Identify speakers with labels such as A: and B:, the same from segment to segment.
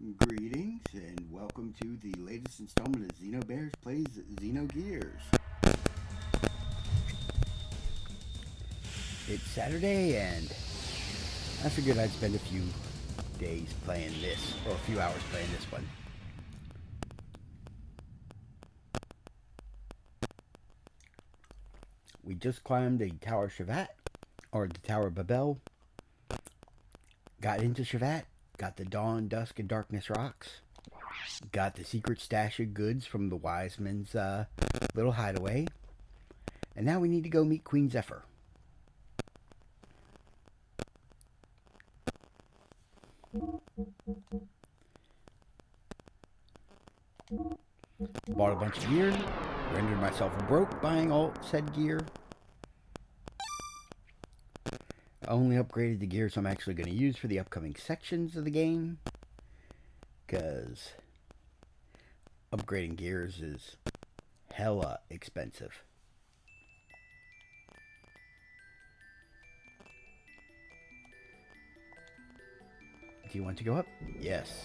A: Greetings and welcome to the latest installment of Xenobears plays Xenogears. It's Saturday and I figured I'd spend a few days playing this, or a few hours playing this one. We just climbed the Tower Shavat, or the Tower Babel, got into Shavat, got the Dawn, Dusk, and Darkness rocks, got the secret stash of goods from the Wise Men's little hideaway, and now we need to go meet Queen Zephyr. Bought a bunch of gear, rendered myself broke buying all said gear. I only upgraded the gears I'm actually going to use for the upcoming sections of the game, because upgrading gears is hella expensive. Do you want to go up? Yes.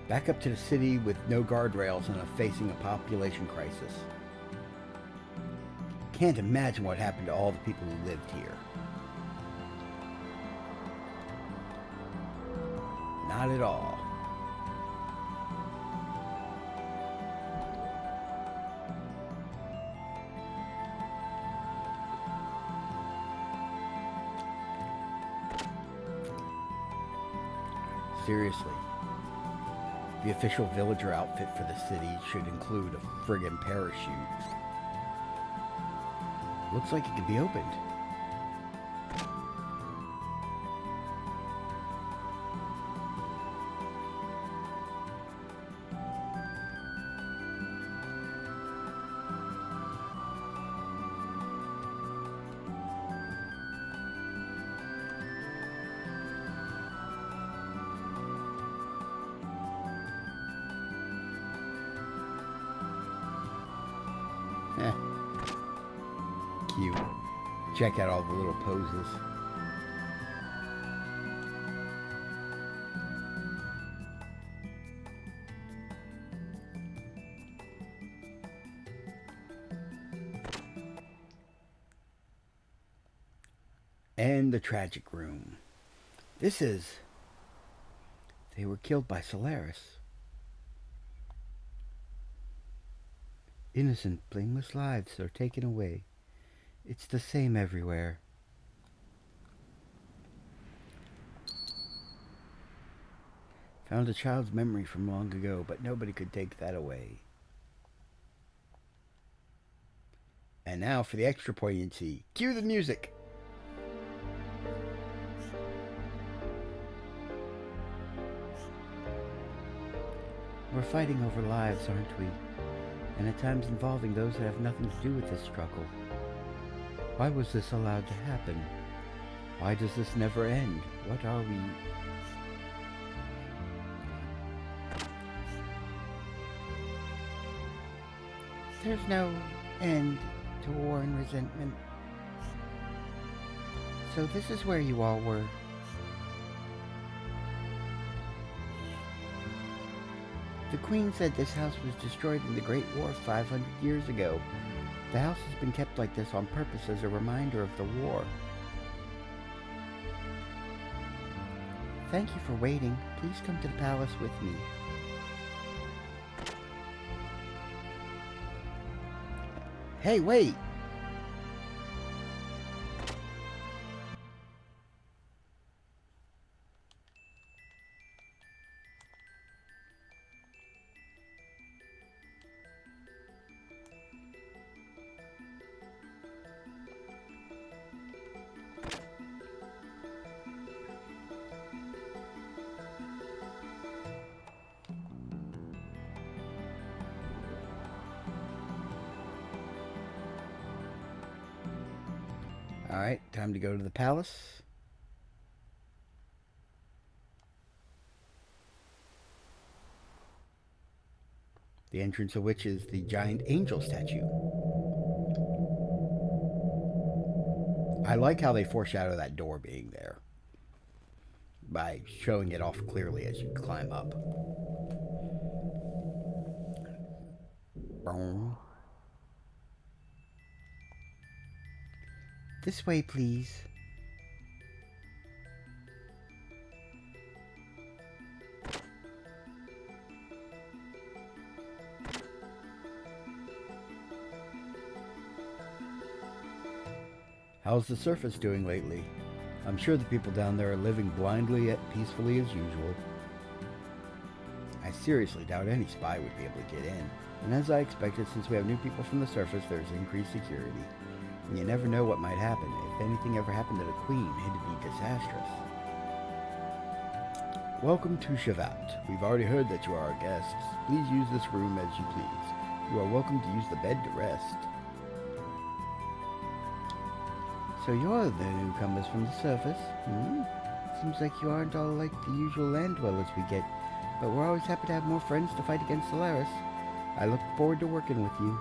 A: Back up to the city with no guardrails and facing a population crisis. Can't imagine what happened to all the people who lived here. Not at all. Seriously. The official villager outfit for the city should include a friggin' parachute. Looks like it could be opened. Eh, cute. Check out all the little poses. And the tragic room. This is... They were killed by Solaris. Innocent, blameless lives are taken away. It's the same everywhere. Found a child's memory from long ago, but nobody could take that away. And now for the extra poignancy. Cue the music! We're fighting over lives, aren't we? And at times involving those that have nothing to do with this struggle. Why was this allowed to happen? Why does this never end? What are we... There's no end to war and resentment. So this is where you all were. The Queen said this house was destroyed in the Great War 500 years ago. The house has been kept like this on purpose as a reminder of the war. Thank you for waiting. Please come to the palace with me. Hey, wait! Alright, time to go to the palace. the entrance of which is the giant angel statue. I like how they foreshadow that door being there by showing it off clearly as you climb up. Boom. This way, please. How's the surface doing lately? I'm sure the people down there are living blindly yet peacefully as usual. I seriously doubt any spy would be able to get in. And as I expected, since we have new people from the surface, there's increased security. And you never know what might happen. If anything ever happened to the Queen, it'd be disastrous. Welcome to Shavat. We've already heard that you are our guests. Please use this room as you please. You are welcome to use the bed to rest. So you're the newcomers from the surface? Seems like you aren't all like the usual land dwellers we get, but we're always happy to have more friends to fight against Solaris. I look forward to working with you.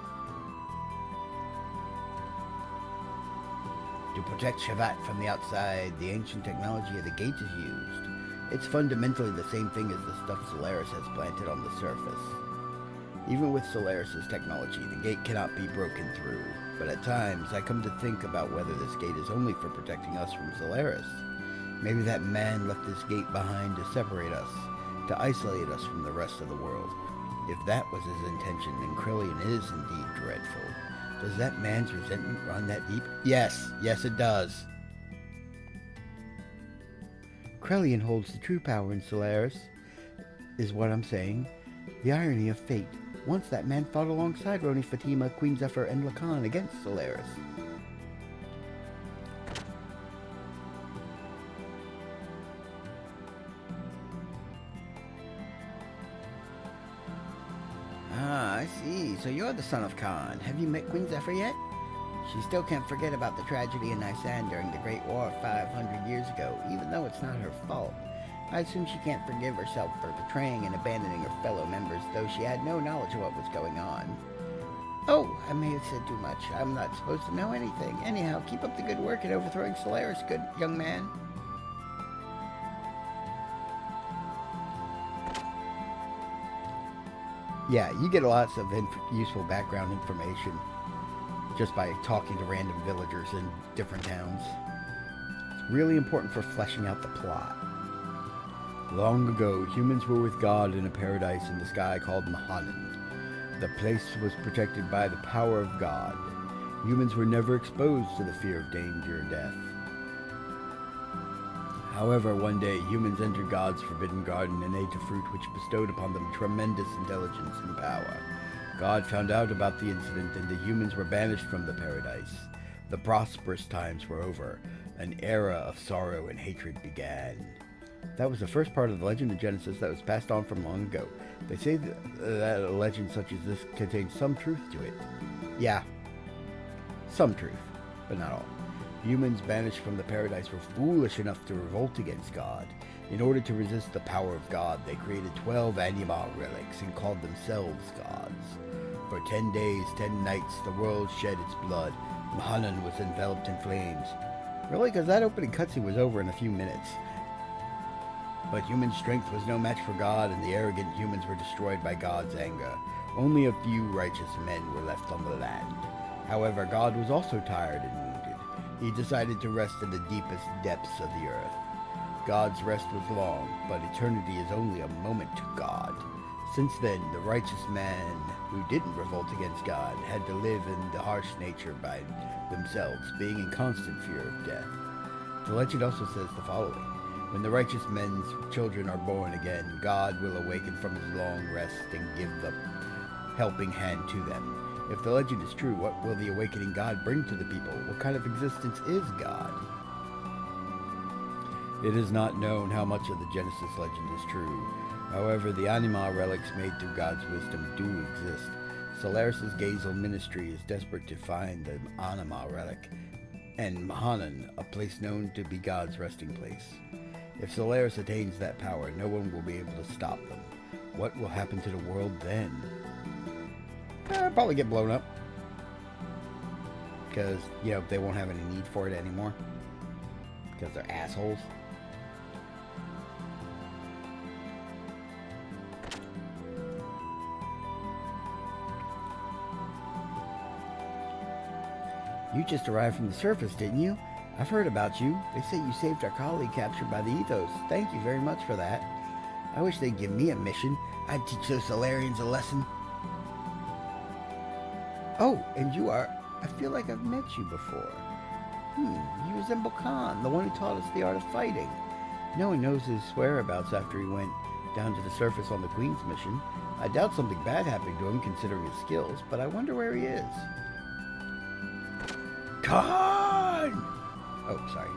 A: To protect Shavat from the outside, the ancient technology of the gate is used. It's fundamentally the same thing as the stuff Solaris has planted on the surface. Even with Solaris' technology, the gate cannot be broken through. But at times, I come to think about whether this gate is only for protecting us from Solaris. Maybe that man left this gate behind to separate us, to isolate us from the rest of the world. If that was his intention, then Krellian is indeed dreadful. Does that man's resentment run that deep? Yes it does. Krellian holds the true power in Solaris, is what I'm saying. The irony of fate. Once that man fought alongside Roni, Fatima, Queen Zephyr, and Lacan against Solaris. Ah, I see. So you're the son of Khan. Have you met Queen Zephyr yet? She still can't forget about the tragedy in Nisan during the Great War 500 years ago, even though it's not her fault. I assume she can't forgive herself for betraying and abandoning her fellow members, though she had no knowledge of what was going on. Oh, I may have said too much. I'm not supposed to know anything. Anyhow, keep up the good work in overthrowing Solaris, good young man. Yeah, you get lots of useful background information just by talking to random villagers in different towns. It's really important for fleshing out the plot. Long ago, humans were with God in a paradise in the sky called Mahanan. The place was protected by the power of God. Humans were never exposed to the fear of danger or death. However, one day, humans entered God's forbidden garden and ate a fruit which bestowed upon them tremendous intelligence and power. God found out about the incident and the humans were banished from the paradise. The prosperous times were over. An era of sorrow and hatred began. That was the first part of the legend of Genesis that was passed on from long ago. They say that a legend such as this contains some truth to it. Yeah, some truth, but not all. Humans banished from the paradise were foolish enough to revolt against God. In order to resist the power of God, they created 12 anima relics and called themselves gods. For 10 days, 10 nights, the world shed its blood. Mahanan was enveloped in flames. Really? Because that opening cutscene was over in a few minutes. But human strength was no match for God, and the arrogant humans were destroyed by God's anger. Only a few righteous men were left on the land. However, God was also tired and wounded. He decided to rest in the deepest depths of the earth. God's rest was long, but eternity is only a moment to God. Since then, the righteous man who didn't revolt against God had to live in the harsh nature by themselves, being in constant fear of death. The legend also says the following. When the righteous men's children are born again, God will awaken from his long rest and give the helping hand to them. If the legend is true, what will the awakening God bring to the people? What kind of existence is God? It is not known how much of the Genesis legend is true. However, the anima relics made through God's wisdom do exist. Solaris' Gazel ministry is desperate to find the anima relic, and Mahanan, a place known to be God's resting place. If Solaris attains that power, no one will be able to stop them. What will happen to the world then? Probably get blown up. Because, you know, they won't have any need for it anymore. Because they're assholes. You just arrived from the surface, didn't you? I've heard about you. They say you saved our colleague captured by the Ethos. Thank you very much for that. I wish they'd give me a mission. I'd teach those Solarians a lesson. Oh, and you are... I feel like I've met you before. You resemble Khan, the one who taught us the art of fighting. No one knows his whereabouts after he went down to the surface on the Queen's mission. I doubt something bad happened to him considering his skills, but I wonder where he is. Khan! Oh, sorry.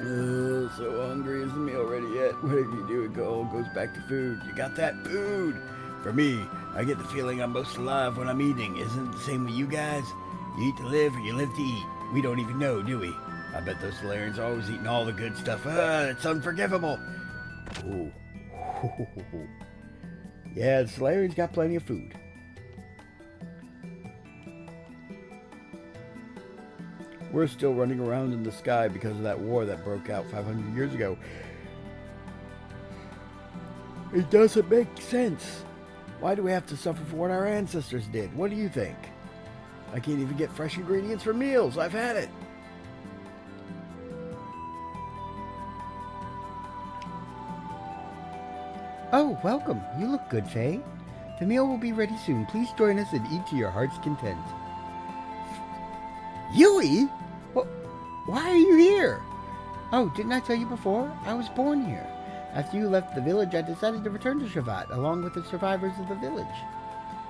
A: Oh, so hungry. Is the meal ready yet? Whatever you do, it all goes back to food. You got that food? For me, I get the feeling I'm most alive when I'm eating. Isn't it the same with you guys? You eat to live or you live to eat. We don't even know, do we? I bet those Solarians are always eating all the good stuff. It's unforgivable. Oh. Yeah, the Solarians got plenty of food. We're still running around in the sky because of that war that broke out 500 years ago. It doesn't make sense. Why do we have to suffer for what our ancestors did? What do you think? I can't even get fresh ingredients for meals. I've had it. Oh, welcome. You look good, Faye. The meal will be ready soon. Please join us and eat to your heart's content. Yui? Why are you here? Oh, didn't I tell you before? I was born here. After you left the village, I decided to return to Shavat, along with the survivors of the village.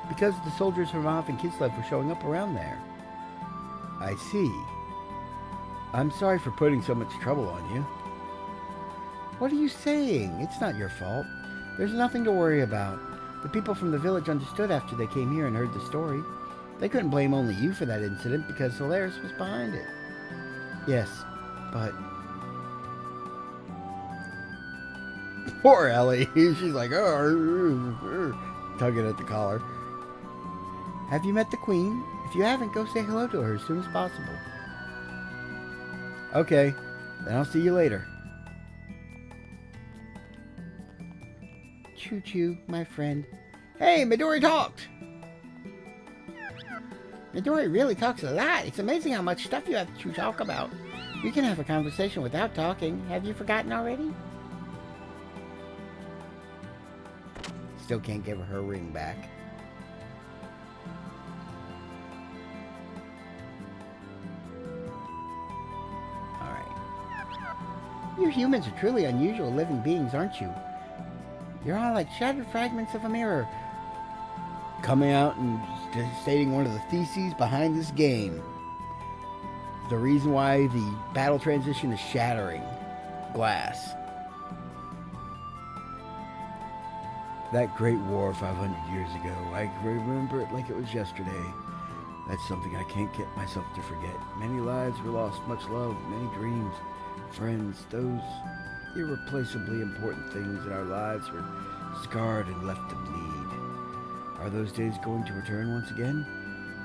A: Because the soldiers from Hoth and Kislev were showing up around there. I see. I'm sorry for putting so much trouble on you. What are you saying? It's not your fault. There's nothing to worry about. The people from the village understood after they came here and heard the story. They couldn't blame only you for that incident because Solaris was behind it. Yes, but... Poor Ellie. She's like, tugging at the collar. Have you met the Queen? If you haven't, go say hello to her as soon as possible. Okay, then I'll see you later. Choo-choo, my friend. Hey, Midori talked! Midori really talks a lot. It's amazing how much stuff you have to talk about. We can have a conversation without talking. Have you forgotten already? Still can't give her ring back. Alright. You humans are truly unusual living beings, aren't you? You're all like shattered fragments of a mirror. Coming out and stating one of the theses behind this game. The reason why the battle transition is shattering glass. That great war 500 years ago, I remember it like it was yesterday. That's something I can't get myself to forget. Many lives were lost, much love, many dreams, friends, those irreplaceably important things in our lives were scarred and left to bleed. Are those days going to return once again?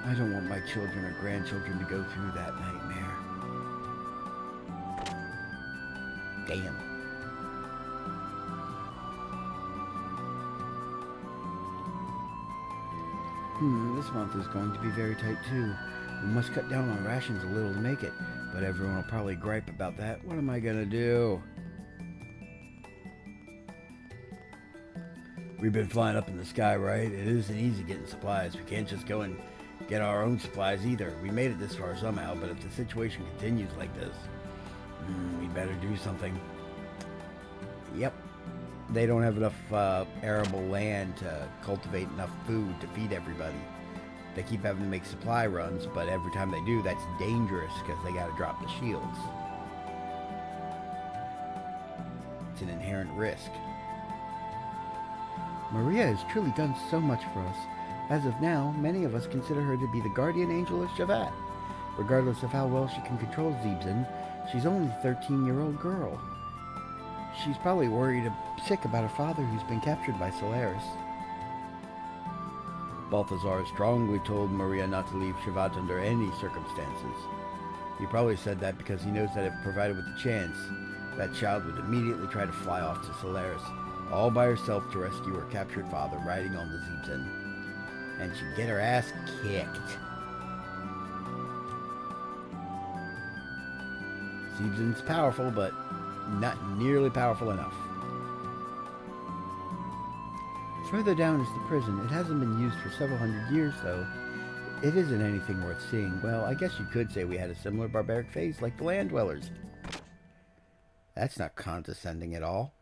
A: I don't want my children or grandchildren to go through that nightmare. Damn. This month is going to be very tight too. We must cut down on rations a little to make it, but everyone will probably gripe about that. What am I gonna do? We've been flying up in the sky, right? It isn't easy getting supplies. We can't just go and get our own supplies either. We made it this far somehow, but if the situation continues like this, we better do something. Yep. They don't have enough arable land to cultivate enough food to feed everybody. They keep having to make supply runs, but every time they do, that's dangerous because they got to drop the shields. It's an inherent risk. Maria has truly done so much for us. As of now, many of us consider her to be the guardian angel of Shavat. Regardless of how well she can control Zeebsen, she's only a 13-year-old girl. She's probably worried sick about her father who's been captured by Solaris. Balthazar strongly told Maria not to leave Shavat under any circumstances. He probably said that because he knows that if provided with a chance, that child would immediately try to fly off to Solaris, all by herself to rescue her captured father riding on the Zeebsen. And she'd get her ass kicked. Zeebsen's powerful, but not nearly powerful enough. Further down is the prison. It hasn't been used for several hundred years, though. It isn't anything worth seeing. Well, I guess you could say we had a similar barbaric phase like the land dwellers. That's not condescending at all.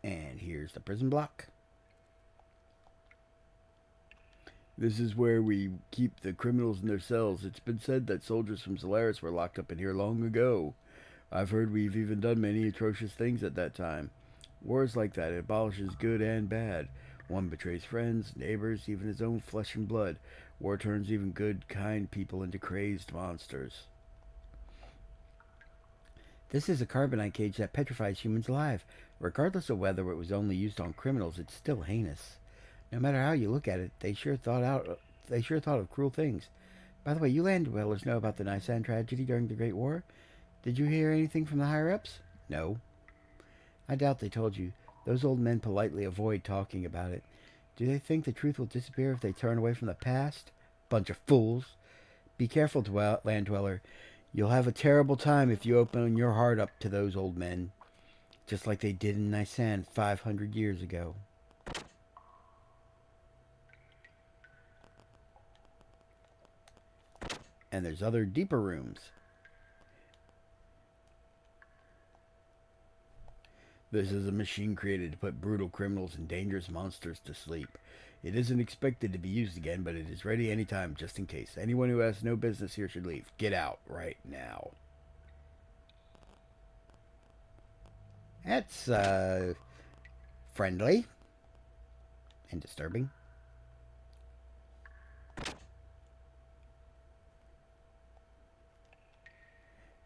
A: And here's the prison block. This is where we keep the criminals in their cells. It's been said that soldiers from Solaris were locked up in here long ago. I've heard we've even done many atrocious things at that time. War is like that. It abolishes good and bad. One betrays friends, neighbors, even his own flesh and blood. War turns even good, kind people into crazed monsters. This is a carbonite cage that petrifies humans alive. Regardless of whether it was only used on criminals, it's still heinous. No matter how you look at it, they sure thought of cruel things. By the way, you land dwellers know about the Nisan tragedy during the Great War? Did you hear anything from the higher-ups? No. I doubt they told you. Those old men politely avoid talking about it. Do they think the truth will disappear if they turn away from the past? Bunch of fools. Be careful, land dweller. You'll have a terrible time if you open your heart up to those old men, just like they did in Nisan 500 years ago. And there's other deeper rooms. This is a machine created to put brutal criminals and dangerous monsters to sleep. It isn't expected to be used again, but it is ready anytime, just in case. Anyone who has no business here should leave. Get out right now. That's, friendly. And disturbing.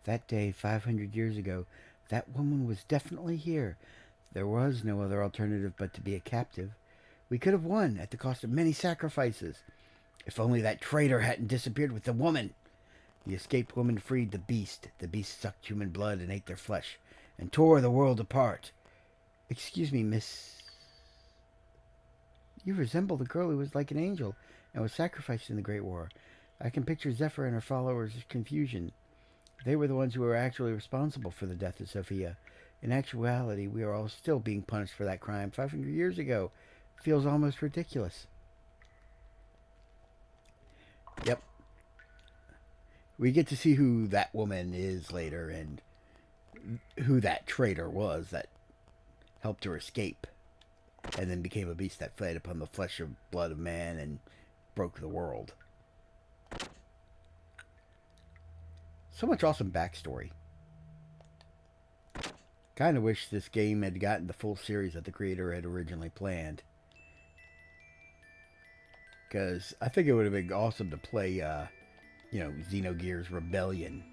A: That day, 500 years ago, that woman was definitely here. There was no other alternative but to be a captive. We could have won at the cost of many sacrifices. If only that traitor hadn't disappeared with the woman. The escaped woman freed the beast. The beast sucked human blood and ate their flesh, and tore the world apart. Excuse me, miss. You resemble the girl who was like an angel and was sacrificed in the Great War. I can picture Zephyr and her followers' confusion. They were the ones who were actually responsible for the death of Sophia. In actuality, we are all still being punished for that crime 500 years ago. It feels almost ridiculous. Yep. We get to see who that woman is later and who that traitor was that helped her escape and then became a beast that fed upon the flesh and blood of man and broke the world. So much awesome backstory. Kind of wish this game had gotten the full series that the creator had originally planned. Because I think it would have been awesome to play, Xenogears Rebellion.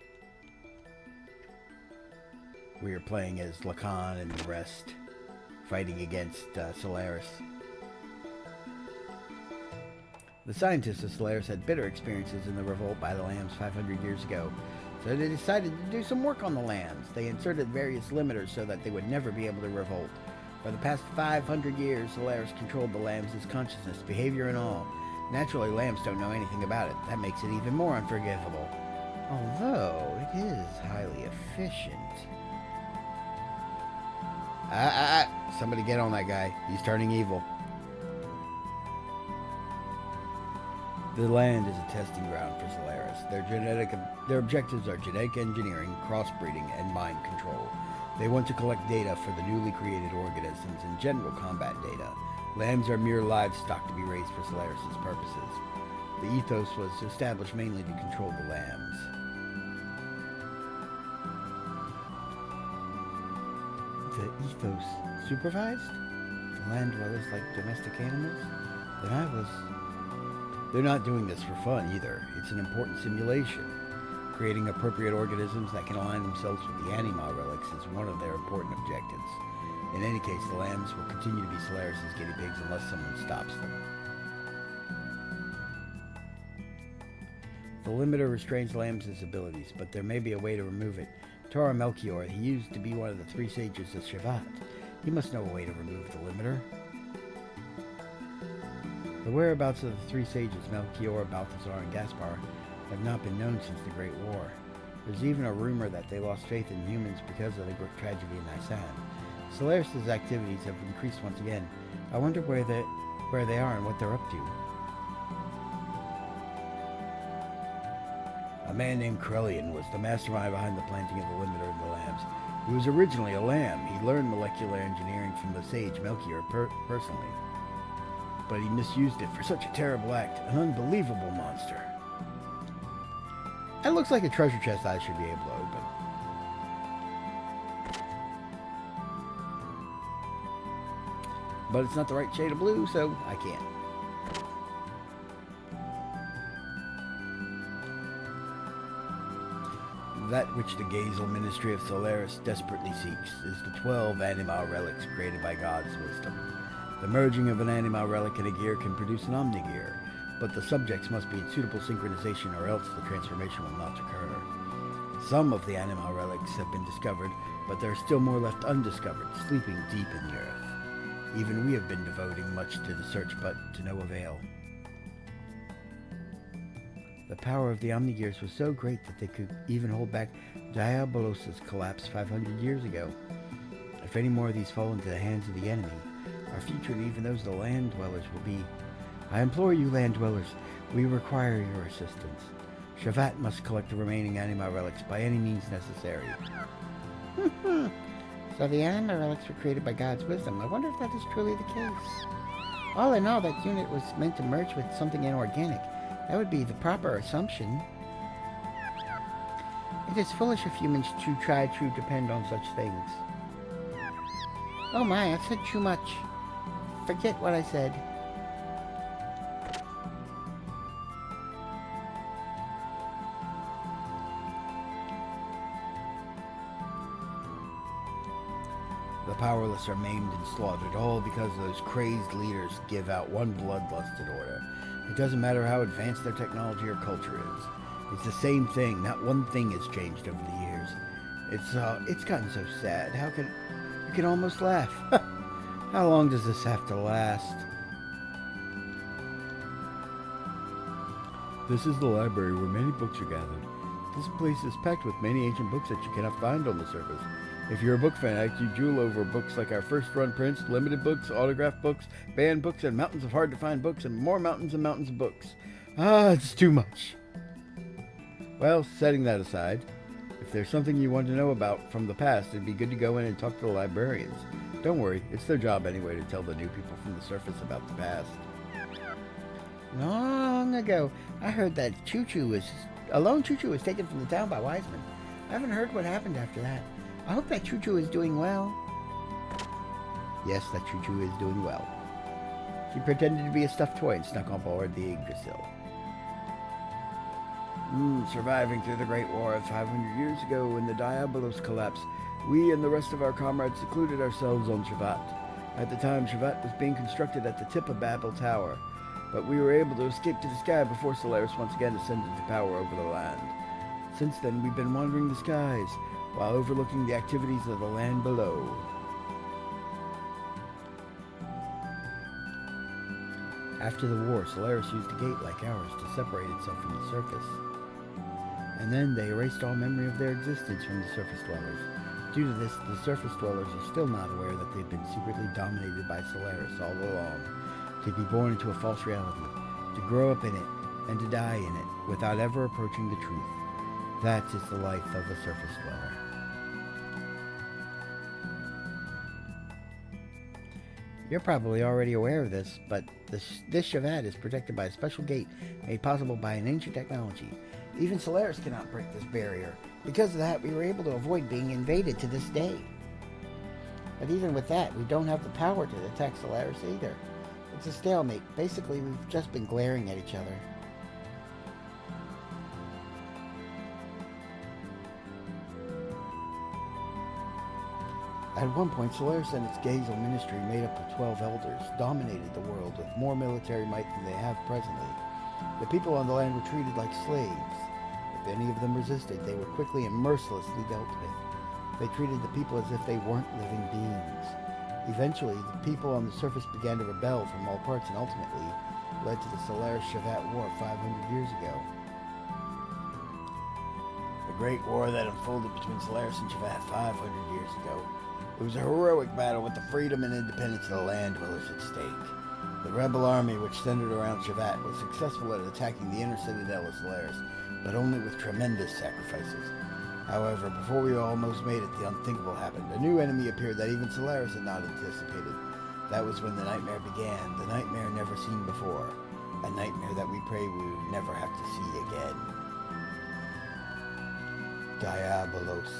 A: We are playing as Lacan and the rest, fighting against Solaris. The scientists of Solaris had bitter experiences in the revolt by the lambs 500 years ago. So they decided to do some work on the lambs. They inserted various limiters so that they would never be able to revolt. For the past 500 years, Solaris controlled the lambs' consciousness, behavior, and all. Naturally, lambs don't know anything about it. That makes it even more unforgivable. Although, it is highly efficient. Somebody get on that guy. He's turning evil. The land is a testing ground for Solaris. Their objectives are genetic engineering, crossbreeding, and mind control. They want to collect data for the newly created organisms and general combat data. Lambs are mere livestock to be raised for Solaris' purposes. The ethos was established mainly to control the lambs. The ethos supervised? The land dwellers like domestic animals? They're not doing this for fun either. It's an important simulation. Creating appropriate organisms that can align themselves with the anima relics is one of their important objectives. In any case, the lambs will continue to be Solaris' guinea pigs unless someone stops them. The limiter restrains lambs' abilities, but there may be a way to remove it. Tora Melchior, he used to be one of the three sages of Shavat. He must know a way to remove the limiter. The whereabouts of the three sages, Melchior, Balthazar, and Gaspar, have not been known since the Great War. There's even a rumor that they lost faith in humans because of the tragedy in Nisan. Solaris' activities have increased once again. I wonder where they are and what they're up to. A man named Krelian was the mastermind behind the planting of the limiter in the lambs. He was originally a lamb. He learned molecular engineering from the sage Melchior personally. But he misused it for such a terrible act. An unbelievable monster. That looks like a treasure chest I should be able to open. But it's not the right shade of blue, so I can't. That which the Gazel Ministry of Solaris desperately seeks is the 12 anima relics created by God's wisdom. The merging of an anima relic and a gear can produce an omnigear, but the subjects must be in suitable synchronization or else the transformation will not occur. Some of the anima relics have been discovered, but there are still more left undiscovered, sleeping deep in the earth. Even we have been devoting much to the search, but to no avail. The power of the Omnigears was so great that they could even hold back Diabolos' collapse 500 years ago. If any more of these fall into the hands of the enemy, our future and even those of the land dwellers will be... I implore you, land dwellers, we require your assistance. Shavat must collect the remaining anima relics by any means necessary. So the anima relics were created by God's wisdom. I wonder if that is truly the case. All in all, that unit was meant to merge with something inorganic. That would be the proper assumption. It is foolish of humans to try to depend on such things. Oh my, I've said too much. Forget what I said. The powerless are maimed and slaughtered, all because those crazed leaders give out one bloodlusted order. It doesn't matter how advanced their technology or culture is. It's the same thing. Not one thing has changed over the years. It's gotten so sad. You can almost laugh. How long does this have to last? This is the library where many books are gathered. This place is packed with many ancient books that you cannot find on the surface. If you're a book fanatic, you drool over books like our first-run prints, limited books, autographed books, banned books, and mountains of hard-to-find books, and more mountains and mountains of books. It's too much. Well, setting that aside, if there's something you want to know about from the past, it'd be good to go in and talk to the librarians. Don't worry, it's their job anyway to tell the new people from the surface about the past. Long ago, I heard that a lone Choo-Choo was taken from the town by Wiseman. I haven't heard what happened after that. I hope that Choo-Choo is doing well. Yes, that Choo-Choo is doing well. She pretended to be a stuffed toy and snuck on board the Yggdrasil. Surviving through the Great War of 500 years ago when the Diabolos collapsed, we and the rest of our comrades secluded ourselves on Shavat. At the time, Shavat was being constructed at the tip of Babel Tower, but we were able to escape to the sky before Solaris once again ascended to power over the land. Since then, we've been wandering the skies, while overlooking the activities of the land below. After the war, Solaris used a gate like ours to separate itself from the surface. And then they erased all memory of their existence from the surface dwellers. Due to this, the surface dwellers are still not aware that they've been secretly dominated by Solaris all along, to be born into a false reality, to grow up in it, and to die in it, without ever approaching the truth. That is the life of a surface dweller. You're probably already aware of this, but this Shavat is protected by a special gate made possible by an ancient technology. Even Solaris cannot break this barrier. Because of that, we were able to avoid being invaded to this day. But even with that, we don't have the power to attack Solaris either. It's a stalemate. Basically, we've just been glaring at each other. At one point, Solaris and its Gazel ministry, made up of 12 elders, dominated the world with more military might than they have presently. The people on the land were treated like slaves. If any of them resisted, they were quickly and mercilessly dealt with. They treated the people as if they weren't living beings. Eventually, the people on the surface began to rebel from all parts and ultimately led to the Solaris-Shevat War 500 years ago. The Great War that unfolded between Solaris and Shevat 500 years ago. It was a heroic battle with the freedom and independence of the land dwellers at stake. The rebel army, which centered around Shevat, was successful at attacking the inner citadel of Solaris, but only with tremendous sacrifices. However, before we almost made it, the unthinkable happened. A new enemy appeared that even Solaris had not anticipated. That was when the nightmare began, the nightmare never seen before. A nightmare that we pray we would never have to see again. Diabolos.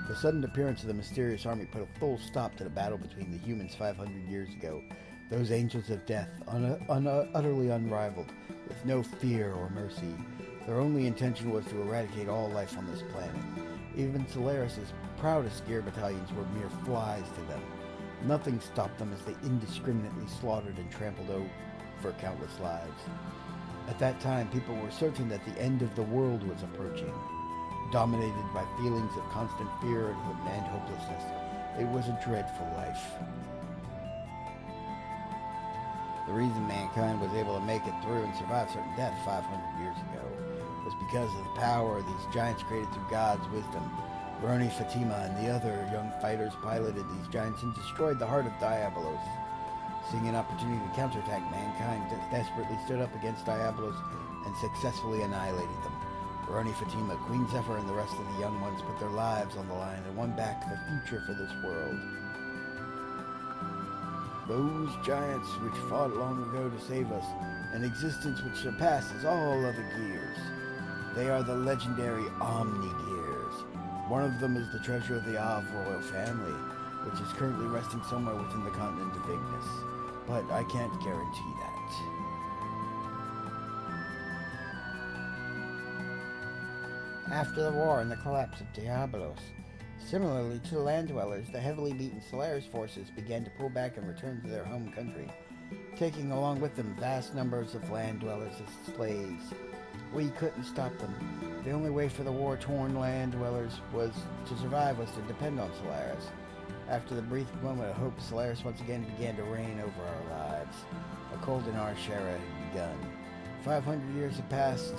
A: The sudden appearance of the mysterious army put a full stop to the battle between the humans 500 years ago. Those angels of death, utterly unrivaled, with no fear or mercy. Their only intention was to eradicate all life on this planet. Even Solaris' proudest gear battalions were mere flies to them. Nothing stopped them as they indiscriminately slaughtered and trampled over countless lives. At that time, people were certain that the end of the world was approaching. Dominated by feelings of constant fear and hopelessness, it was a dreadful life. The reason mankind was able to make it through and survive certain death 500 years ago was because of the power these giants created through God's wisdom. Roni, Fatima, and the other young fighters piloted these giants and destroyed the heart of Diabolos. Seeing an opportunity to counterattack, mankind desperately stood up against Diabolos and successfully annihilated them. Roni, Fatima, Queen Zephyr, and the rest of the young ones put their lives on the line and won back the future for this world. Those giants which fought long ago to save us, an existence which surpasses all other gears. They are the legendary Omni-Gears. One of them is the treasure of the Av royal family, which is currently resting somewhere within the continent of Ignis, but I can't guarantee that. After the war and the collapse of Diabolos, similarly to the land dwellers, the heavily beaten Solaris forces began to pull back and return to their home country, taking along with them vast numbers of land dwellers as slaves. We couldn't stop them. The only way for the war-torn land dwellers to survive was to depend on Solaris. After the brief moment of hope, Solaris once again began to reign over our lives. A cold in our Shara had begun. 500 years have passed,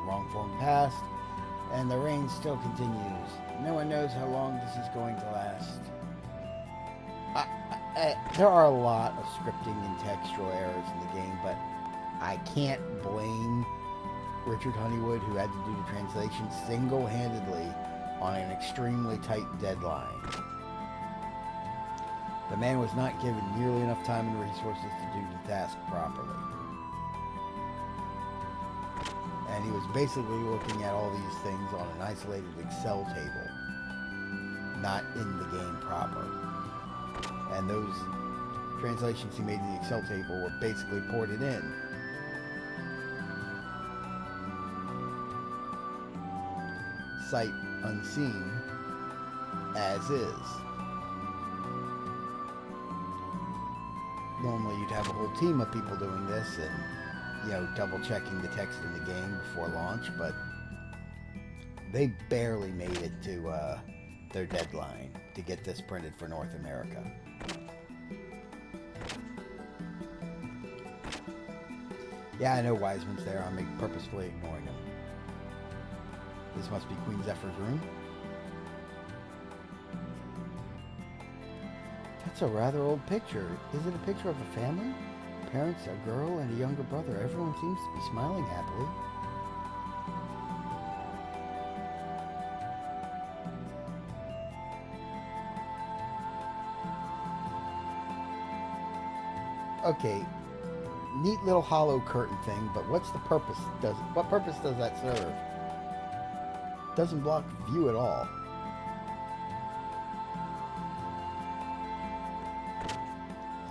A: wrong form passed, and the reign still continues. No one knows how long this is going to last. There are a lot of scripting and textual errors in the game, but I can't blame Richard Honeywood, who had to do the translation single-handedly on an extremely tight deadline. The man was not given nearly enough time and resources to do the task properly. And he was basically looking at all these things on an isolated Excel table, not in the game proper. And those translations he made in the Excel table were basically ported in. Sight unseen, as is. Normally you'd have a whole team of people doing this and, double checking the text in the game before launch, but they barely made it to their deadline to get this printed for North America. Yeah, I know Wiseman's there. I'm purposefully ignoring him. This must be Queen Zephyr's room. That's a rather old picture. Is it a picture of a family? Parents, a girl, and a younger brother. Everyone seems to be smiling happily. Okay, neat little hollow curtain thing, but what's the purpose? What purpose does that serve? Doesn't block view at all.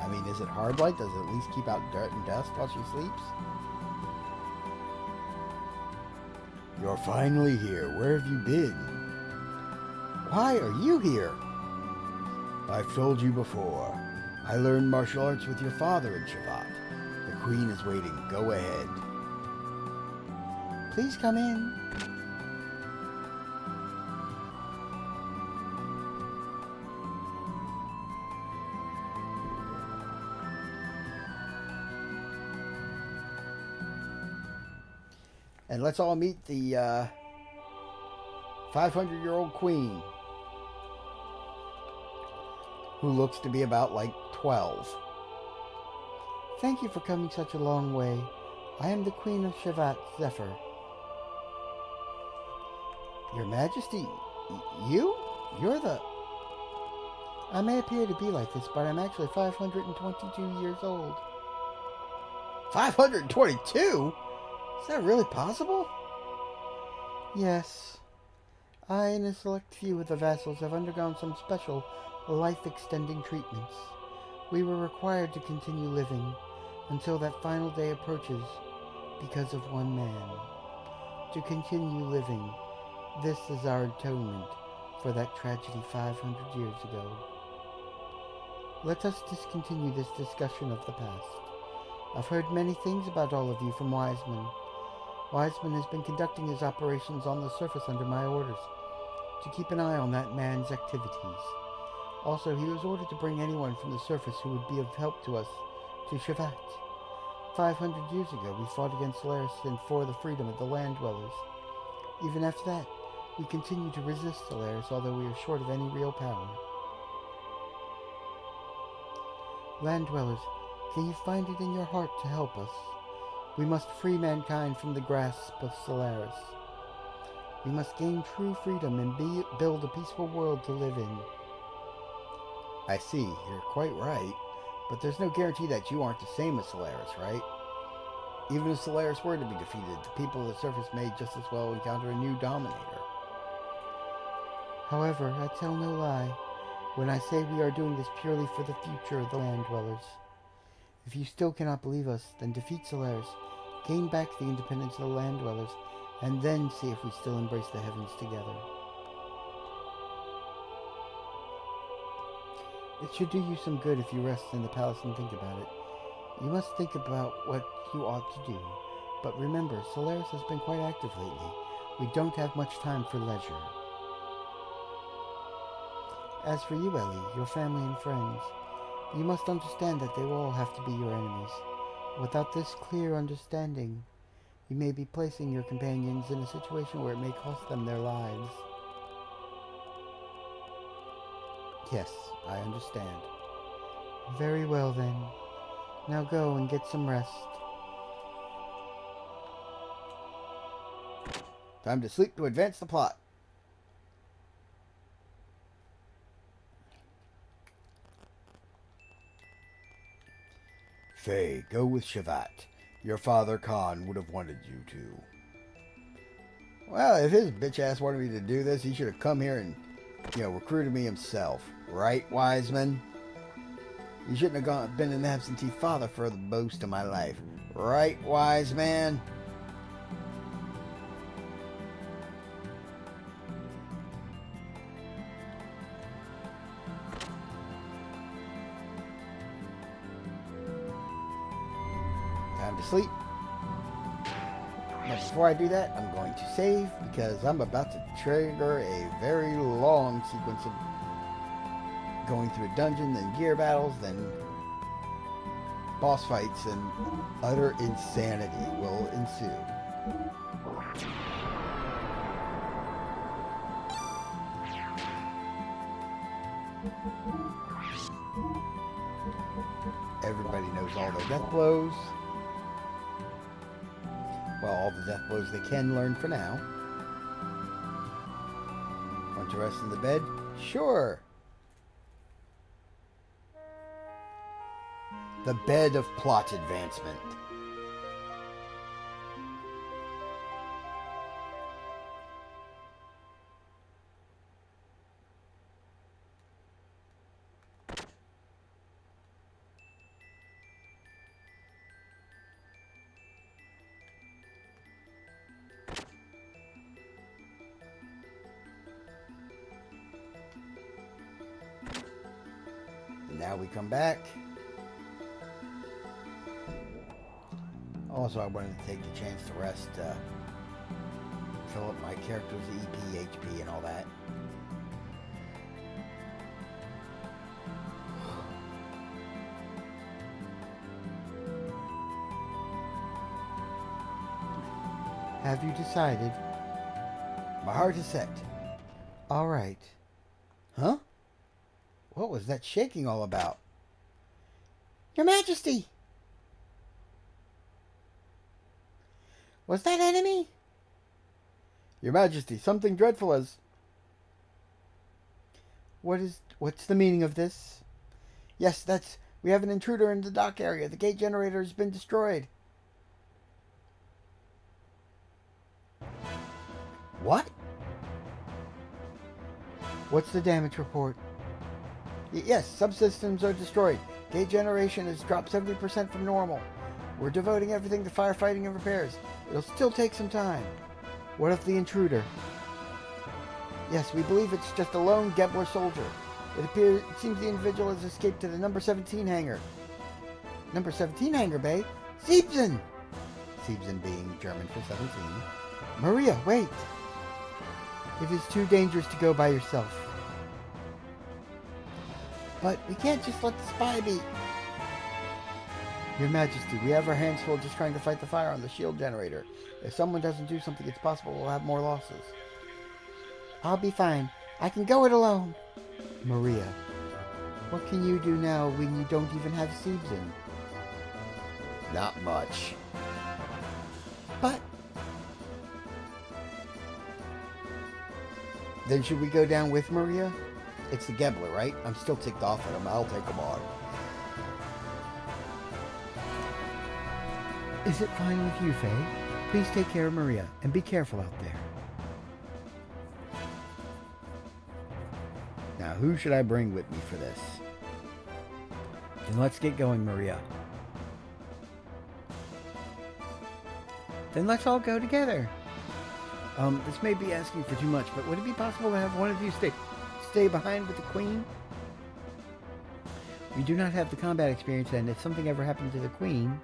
A: I
B: mean, is it hard light? Does it at least keep out dirt and dust while she sleeps? You're finally here. Where have you been? Why are you here? I've told you before. I learned martial arts with your father in Shavat. The queen is waiting. Go ahead. Please come in. And let's all meet the 500-year-old queen, who looks to be about like 12. Thank you for coming such a long way. I am the Queen of Shavat, Zephyr. Your Majesty, you? You're the... I may appear to be like this, but I'm actually 522 years old. 522? Is that really possible? Yes. I and a select few of the vassals have undergone some special life-extending treatments. We were required to continue living until that final day approaches because of one man. To continue living, this is our atonement for that tragedy 500 years ago. Let us discontinue this discussion of the past. I've heard many things about all of you from Wiseman. Wiseman has been conducting his operations on the surface under my orders to keep an eye on that man's activities. Also, he was ordered to bring anyone from the surface who would be of help to us to Shavat. 500 years ago, we fought against Solaris and for the freedom of the land dwellers. Even after that, we continue to resist Solaris, although we are short of any real power. Land dwellers, can you find it in your heart to help us? We must free mankind from the grasp of Solaris. We must gain true freedom and build a peaceful world to live in. I see, you're quite right. But there's no guarantee that you aren't the same as Solaris, right? Even if Solaris were to be defeated, the people of the surface may just as well encounter a new dominator. However, I tell no lie when I say we are doing this purely for the future of the land dwellers. If you still cannot believe us, then defeat Solaris, gain back the independence of the land dwellers, and then see if we still embrace the heavens together. It should do you some good if you rest in the palace and think about it. You must think about what you ought to do. But remember, Solaris has been quite active lately. We don't have much time for leisure. As for you, Ellie, your family and friends, you must understand that they will all have to be your enemies. Without this clear understanding, you may be placing your companions in a situation where it may cost them their lives. Yes, I understand. Very well then. Now go and get some rest. Time to sleep to advance the plot. Faye, go with Shavat. Your father Khan would have wanted you to. Well, if his bitch ass wanted me to do this, he should have come here and, recruited me himself. Right, Wiseman? You shouldn't have been an absentee father for the most of my life. Right, Wiseman? Time to sleep. But before I do that, I'm going to save because I'm about to trigger a very long sequence of going through a dungeon, then gear battles, then boss fights, and utter insanity will ensue. Everybody knows all their death blows. Well, all the death blows they can learn for now. Want to rest in the bed? Sure. The bed of plot advancement. now we come back. Also, I wanted to take the chance to rest, fill up my character's EP, HP, and all that. Have you decided? My heart is set. All right. Huh? What was that shaking all about? Your Majesty! Was that enemy? Your Majesty, something dreadful has... What's the meaning of this? Yes, we have an intruder in the dock area. The gate generator has been destroyed. What? What's the damage report? Yes, subsystems are destroyed. Gate generation has dropped 70% from normal. We're devoting everything to firefighting and repairs. It'll still take some time. What of the intruder? Yes, we believe it's just a lone Gebler soldier. It seems the individual has escaped to the number 17 hangar. Number 17 hangar bay? Siebzen! Siebzen being German for 17. Maria, wait! It is too dangerous to go by yourself. But we can't just let the spy be. Your Majesty, we have our hands full just trying to fight the fire on the shield generator. If someone doesn't do something, it's possible we'll have more losses. I'll be fine. I can go it alone. Maria, what can you do now when you don't even have Siebzen? Not much. But... Then should we go down with Maria? It's the Gebler, right? I'm still ticked off at him. I'll take him on.
A: Is it fine with you, Faye? Please take care of Maria, and be careful out there.
B: Now, who should I bring with me for this?
A: Then let's get going, Maria. Then let's all go together. This may be asking for too much, but would it be possible to have one of you stay behind with the Queen? We do not have the combat experience, and if something ever happened to the Queen...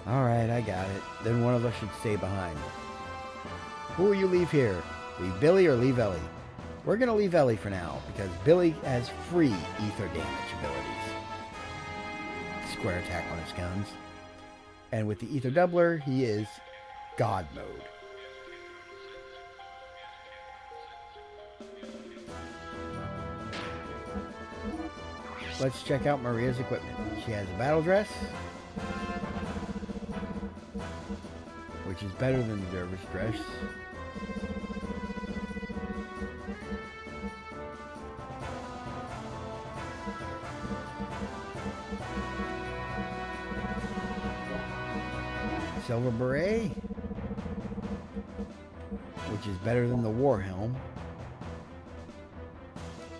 A: Alright, I got it. Then one of us should stay behind. Who will you leave here? Leave Billy or leave Ellie? We're going to leave Ellie for now, because Billy has free ether damage abilities. Square attack on his guns. And with the ether doubler, he is God mode. Let's check out Maria's equipment. She has a battle dress, which is better than the dervish dress. Silver beret, which is better than the war helm.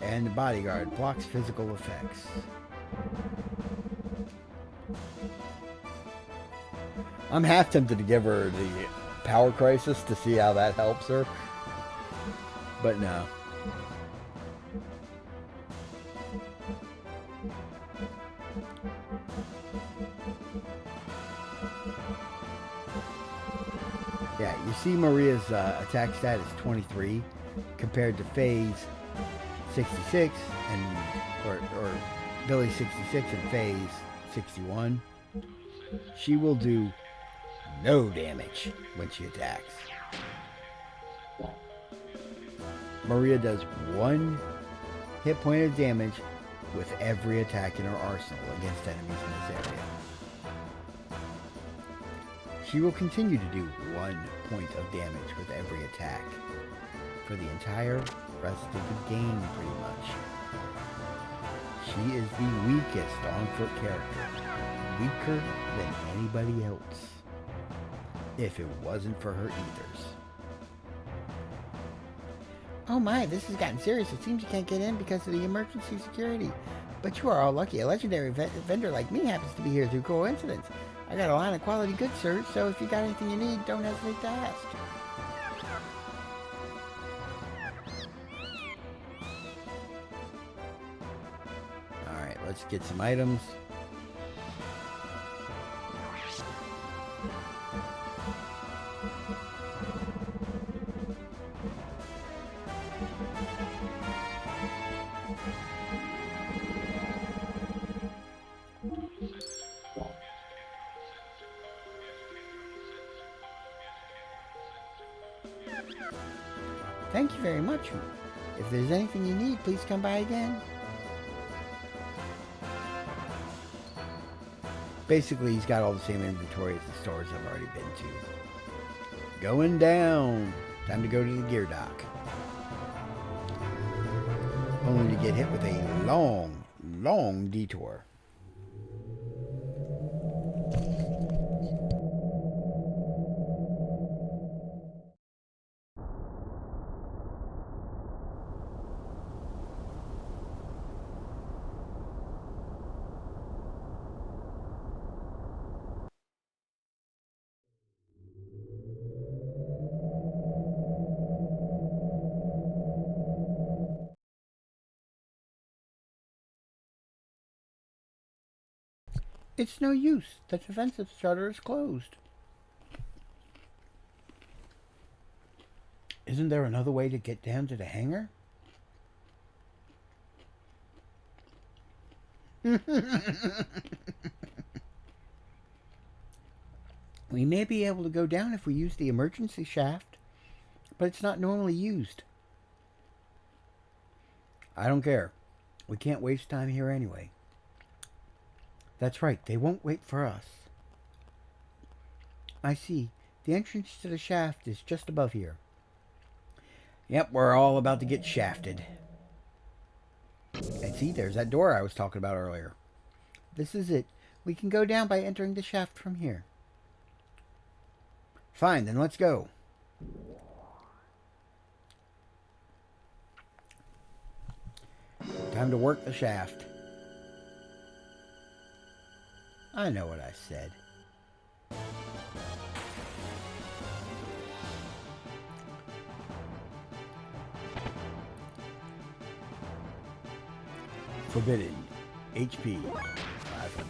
A: And the bodyguard blocks physical effects. I'm half tempted to give her the power crisis to see how that helps her. But no. Yeah, you see Maria's attack stat is 23 compared to Faye's 66 and or Billy's 66 and Faye's 61. She will do no damage when she attacks. Maria does 1 hit point of damage with every attack in her arsenal against enemies in this area. She will continue to do 1 point of damage with every attack for the entire rest of the game, pretty much. She is the weakest on-foot character. Weaker than anybody else. If it wasn't for her ethers. Oh my, this has gotten serious. It seems you can't get in because of the emergency security. But you are all lucky. A legendary vendor like me happens to be here through coincidence. I got a line of quality goods, sir, so if you got anything you need, don't hesitate to ask. Alright, Let's get some items.
B: Thank you very much. If there's anything you need, please come by again.
A: Basically, he's got all the same inventory as the stores I've already been to. Going down. Time to go to the gear dock. Only to get hit with a long, long detour.
B: It's no use. The defensive shutter is closed.
A: Isn't there another way to get down to the hangar?
B: We may be able to go down if we use the emergency shaft, but it's not normally used.
A: I don't care. We can't waste time here anyway.
B: That's right, they won't wait for us. I see. The entrance to the shaft is just above here.
A: Yep, we're all about to get shafted. And see, there's that door I was talking about earlier.
B: This is it. We can go down by entering the shaft from here.
A: Fine, then let's go. Time to work the shaft. I know what I said. Forbidden. HP 500.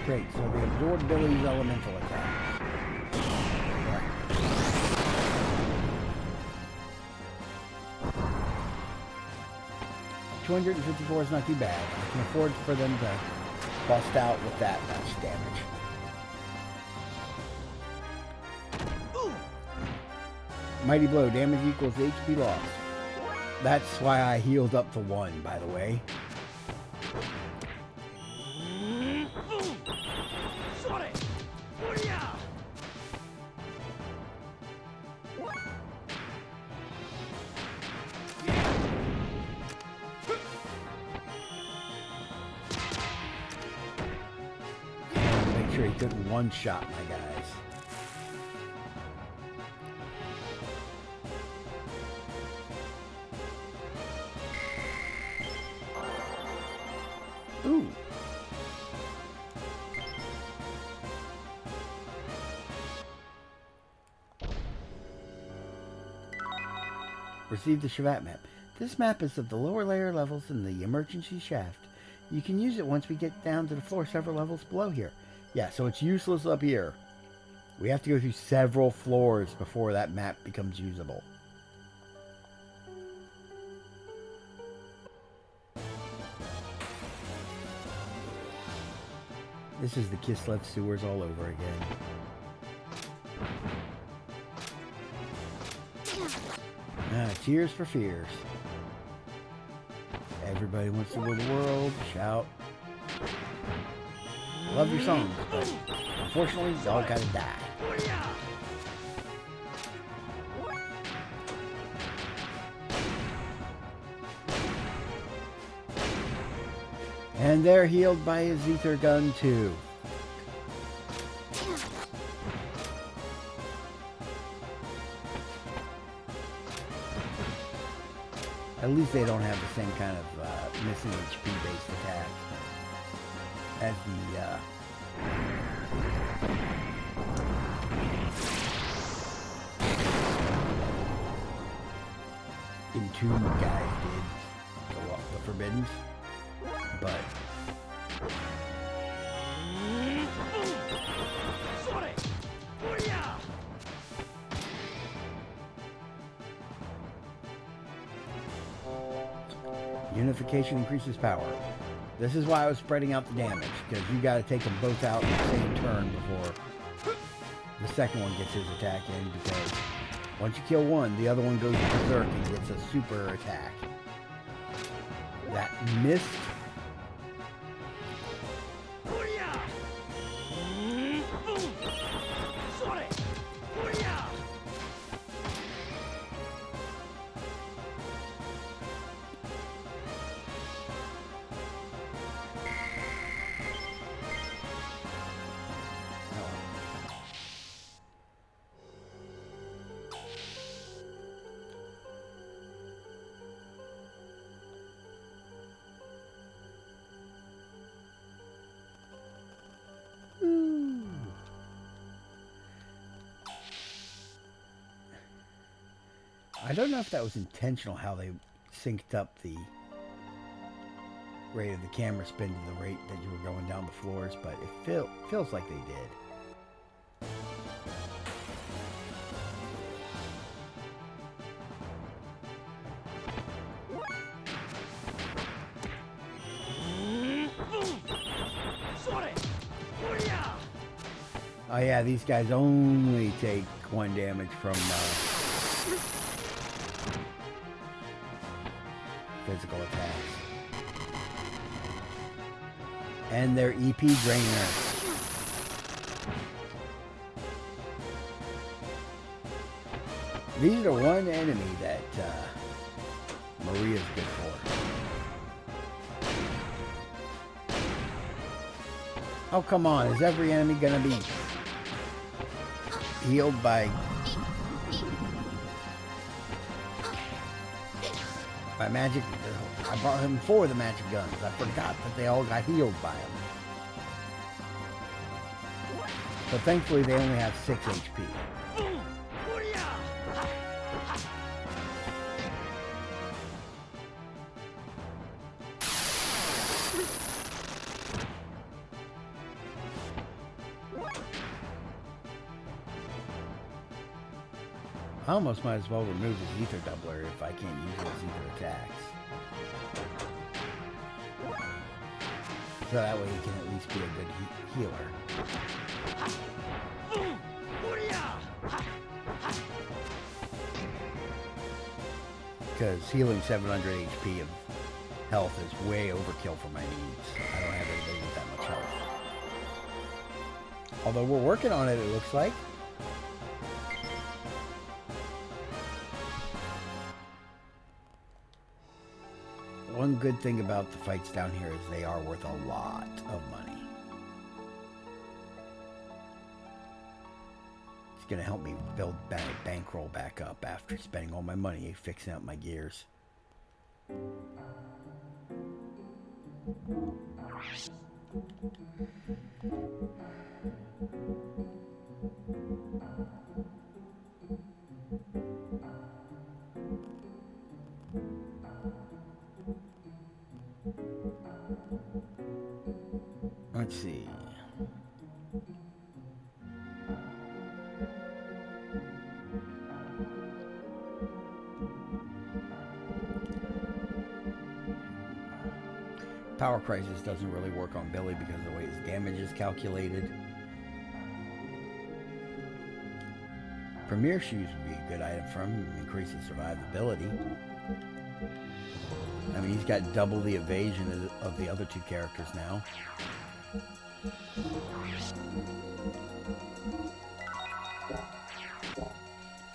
A: Great, so the absorb Billy's elemental attacks. Right. 254 is not too bad. I can afford for them to bust out with that much damage. Mighty blow, damage equals HP loss. That's why I healed up to 1, by the way. Make sure he couldn't one-shot my guys. Ooh. Receive the Shavat map. This map is of the lower layer levels in the emergency shaft. You can use it once we get down to the floor several levels below here. Yeah, so it's useless up here. We have to go through several floors before that map becomes usable. This is the Kislev sewers all over again. Tears for fears. Everybody wants to rule the world. Shout. Love your songs, but unfortunately, y'all gotta die. And they're healed by his ether gun too. At least they don't have the same kind of missing HP based attack as the Entomb guys did, the Forbiddens, but unification increases power. This is why I was spreading out the damage, because you got to take them both out in the same turn before the second one gets his attack in, because once you kill one, the other one goes berserk and gets a super attack. That missed. I don't know if that was intentional, how they synced up the rate of the camera spin to the rate that you were going down the floors, but it feels like they did. Oh yeah, these guys only take 1 damage from physical attacks. And their EP drainer. These are the one enemy that Maria's good for. Oh, come on. Is every enemy going to be healed by magic? I brought him for the magic guns. I forgot that they all got healed by him. But thankfully they only have 6 HP. I almost might as well remove his ether doubler if I can't use his ether attacks. So that way he can at least be a good healer. Because healing 700 HP of health is way overkill for my needs. I don't have anybody with that much health. Although we're working on it, it looks like. One good thing about the fights down here is they are worth a lot of money. It's going to help me build bankroll back up after spending all my money fixing up my gears. Let's see. Power Crisis doesn't really work on Billy because of the way his damage is calculated. Premier Shoes would be a good item for him, increases survivability. I mean, he's got double the evasion of the other 2 characters now.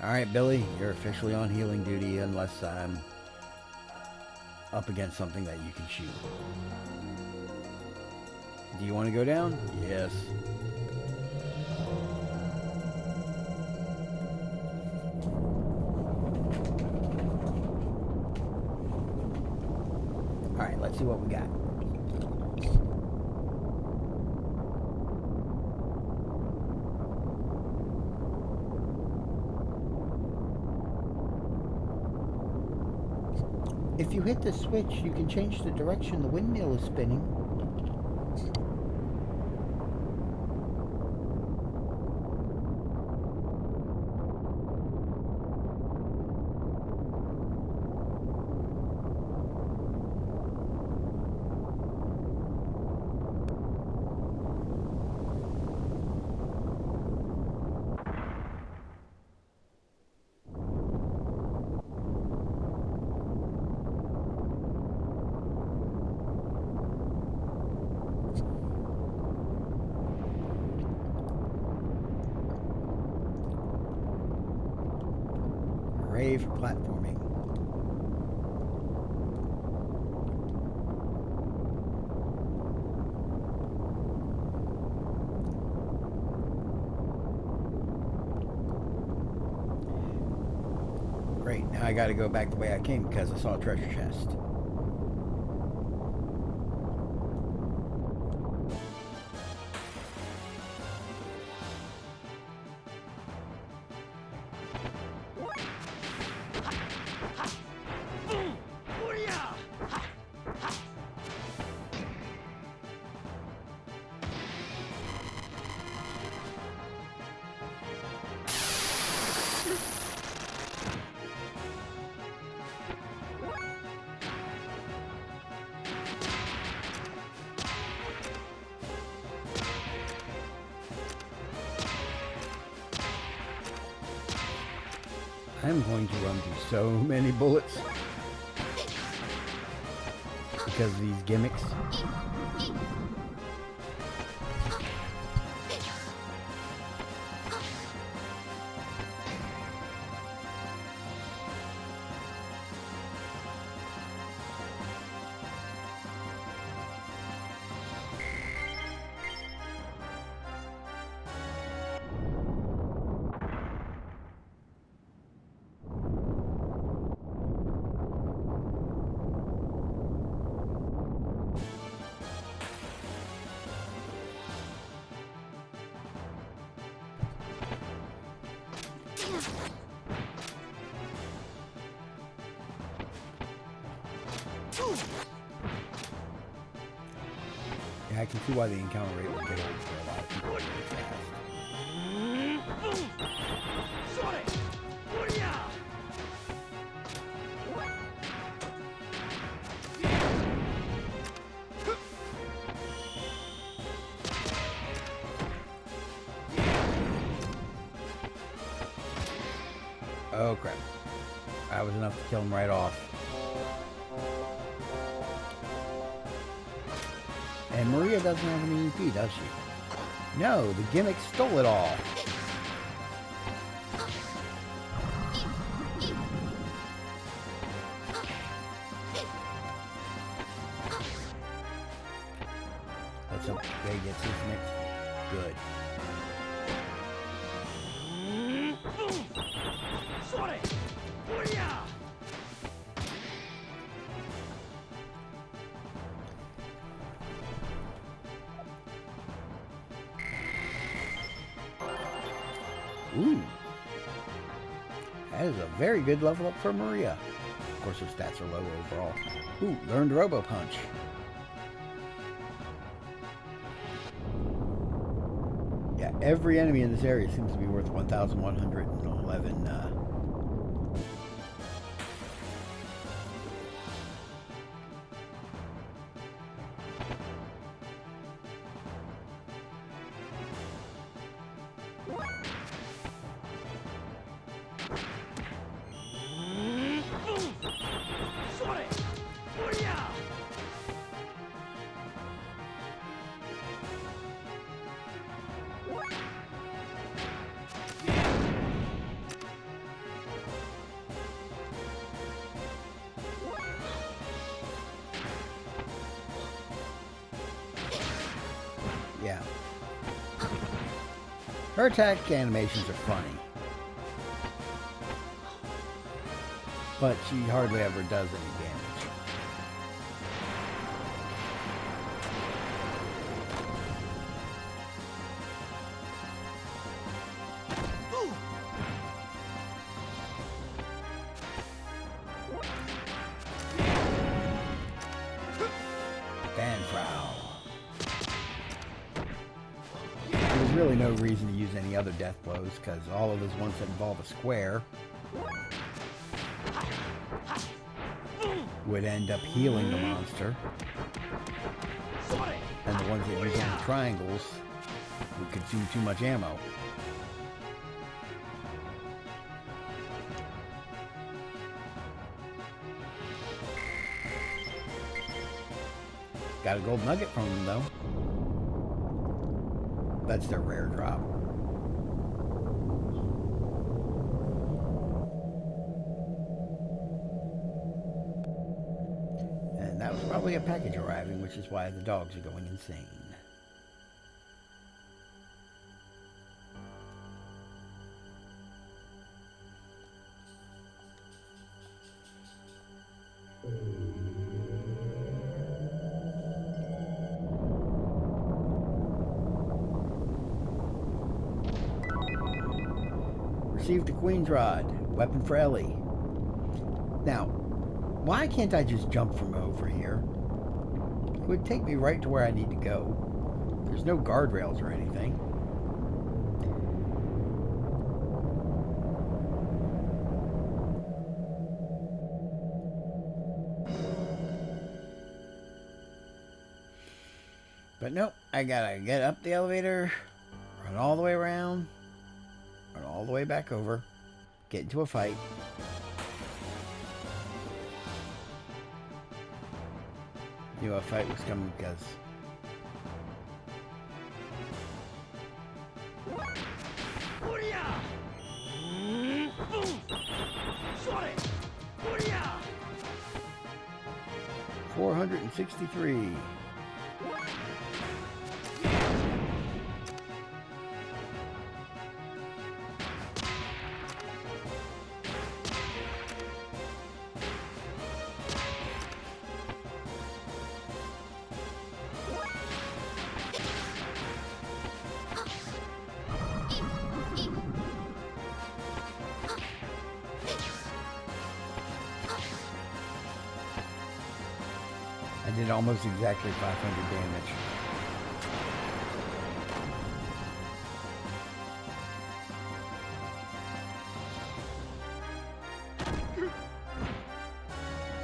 A: Alright, Billy, you're officially on healing duty unless I'm up against something that you can shoot. Do you want to go down? Yes. Alright, let's see what we got.
B: If you hit the switch, you can change the direction the windmill is spinning.
A: Hooray for platforming. Great, now I gotta go back the way I came because I saw a treasure chest. I'm going to run through so many bullets because of these gimmicks. Yeah, I can see why the encounter rate would get old for a lot of people really fast. Oh crap. That was enough to kill him right off. And Maria doesn't have any EP, does she? No, the gimmick stole it all. Let's hope Ray gets his next. Good. Ooh. That is a very good level up for Maria. Of course, her stats are low overall. Ooh, learned Robo Punch. Yeah, every enemy in this area seems to be worth 1,111 Her attack animations are funny, but she hardly ever does any damage. There's really no reason to use any other death blows, because all of those ones that involve a square would end up healing the monster, and the ones that use only triangles would consume too much ammo. Got a gold nugget from them, though. That's their rare drop. And that was probably a package arriving, which is why the dogs are going insane. Received a Queen's Rod, weapon for Ellie. Now, why can't I just jump from over here? It would take me right to where I need to go. There's no guardrails or anything. But nope, I gotta get up the elevator, run all the way around, run all the way back over, get into a fight. Knew a fight was coming because $463. I did almost exactly 500 damage.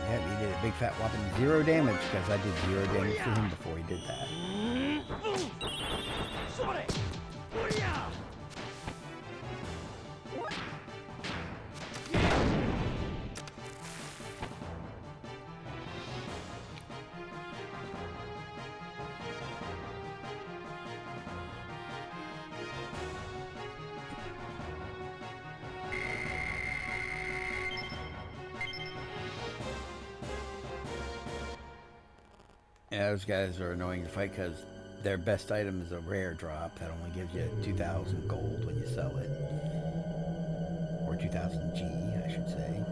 A: Yeah, he did a big fat whopping 0 damage because I did 0 damage to him before he did that. Yeah, those guys are annoying to fight because their best item is a rare drop that only gives you 2,000 gold when you sell it. Or 2,000 G, I should say.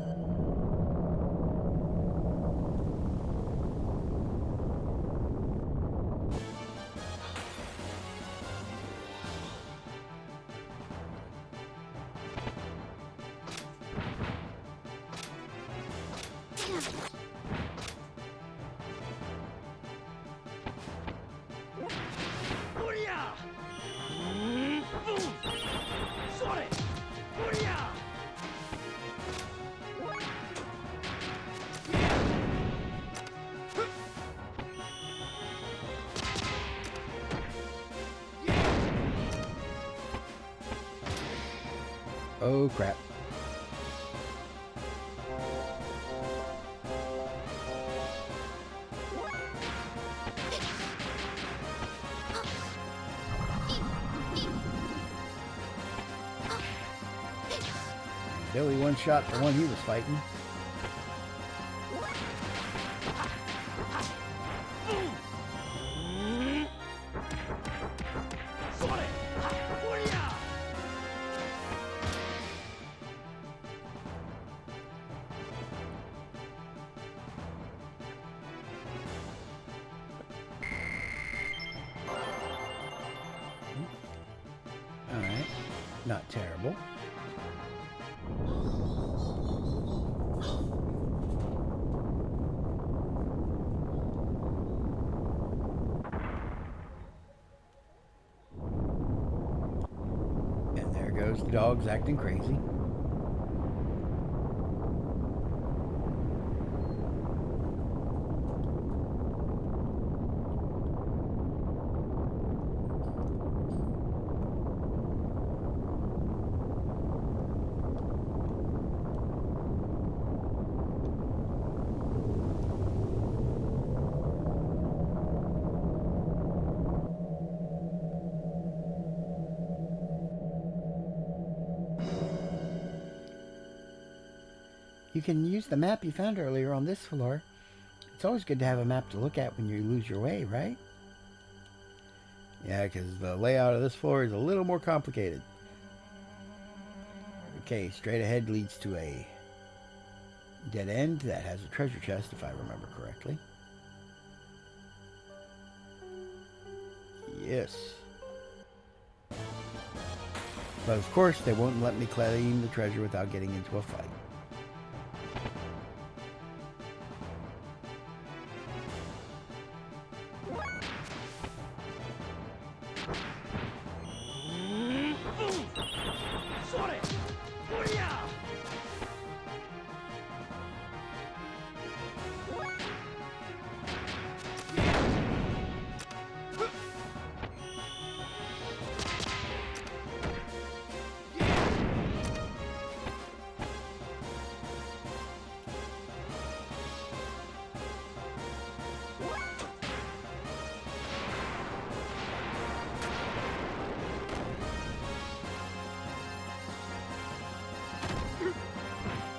A: Oh crap. Billy one-shot the one he was fighting. Not terrible. And there goes the dogs acting crazy.
B: You can use the map you found earlier on this floor. It's always good to have a map to look at when you lose your way, right?
A: Yeah, because the layout of this floor is a little more complicated. Okay, straight ahead leads to a dead end that has a treasure chest, if I remember correctly. Yes. But of course, they won't let me claim the treasure without getting into a fight.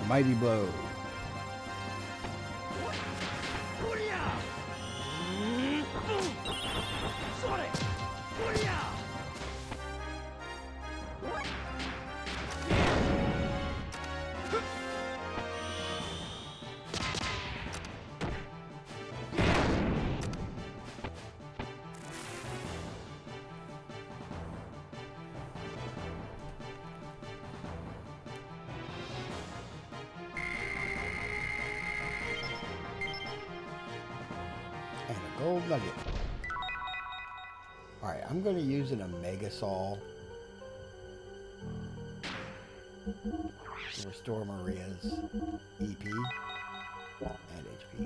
A: Mighty blow. And a gold nugget. Alright, I'm going to use an Omega Saw to restore Maria's EP and HP.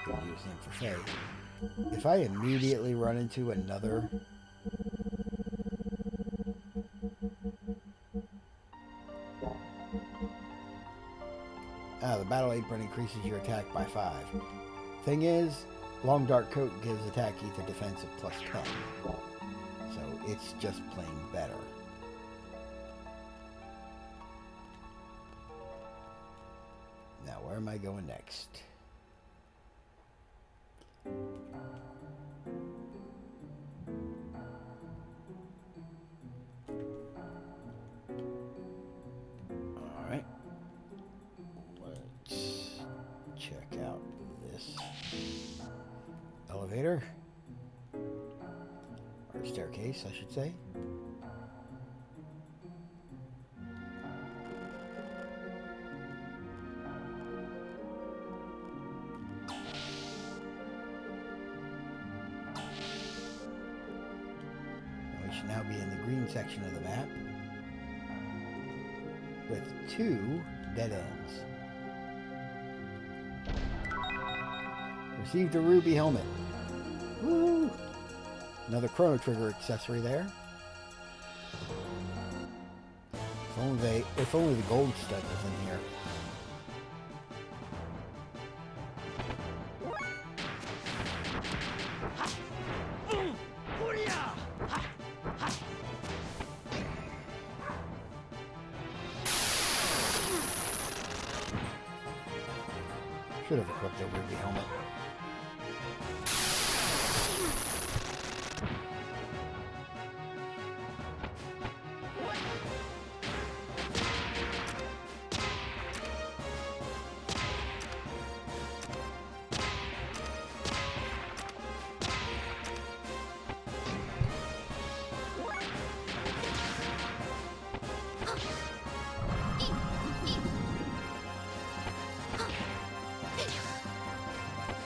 A: Gonna use them for Faye. If I immediately run into another the battle apron increases your attack by 5. Thing is, long dark coat gives attack ether defensive plus 10. So it's just plain better. Now where am I going next? Alright. Let's check out this elevator. Or staircase, I should say. We should now be in the green section of the map with 2 dead ends. Received a ruby helmet. Woo! Another Chrono Trigger accessory there. If only the gold stud was in here. Should have equipped the ruby helmet.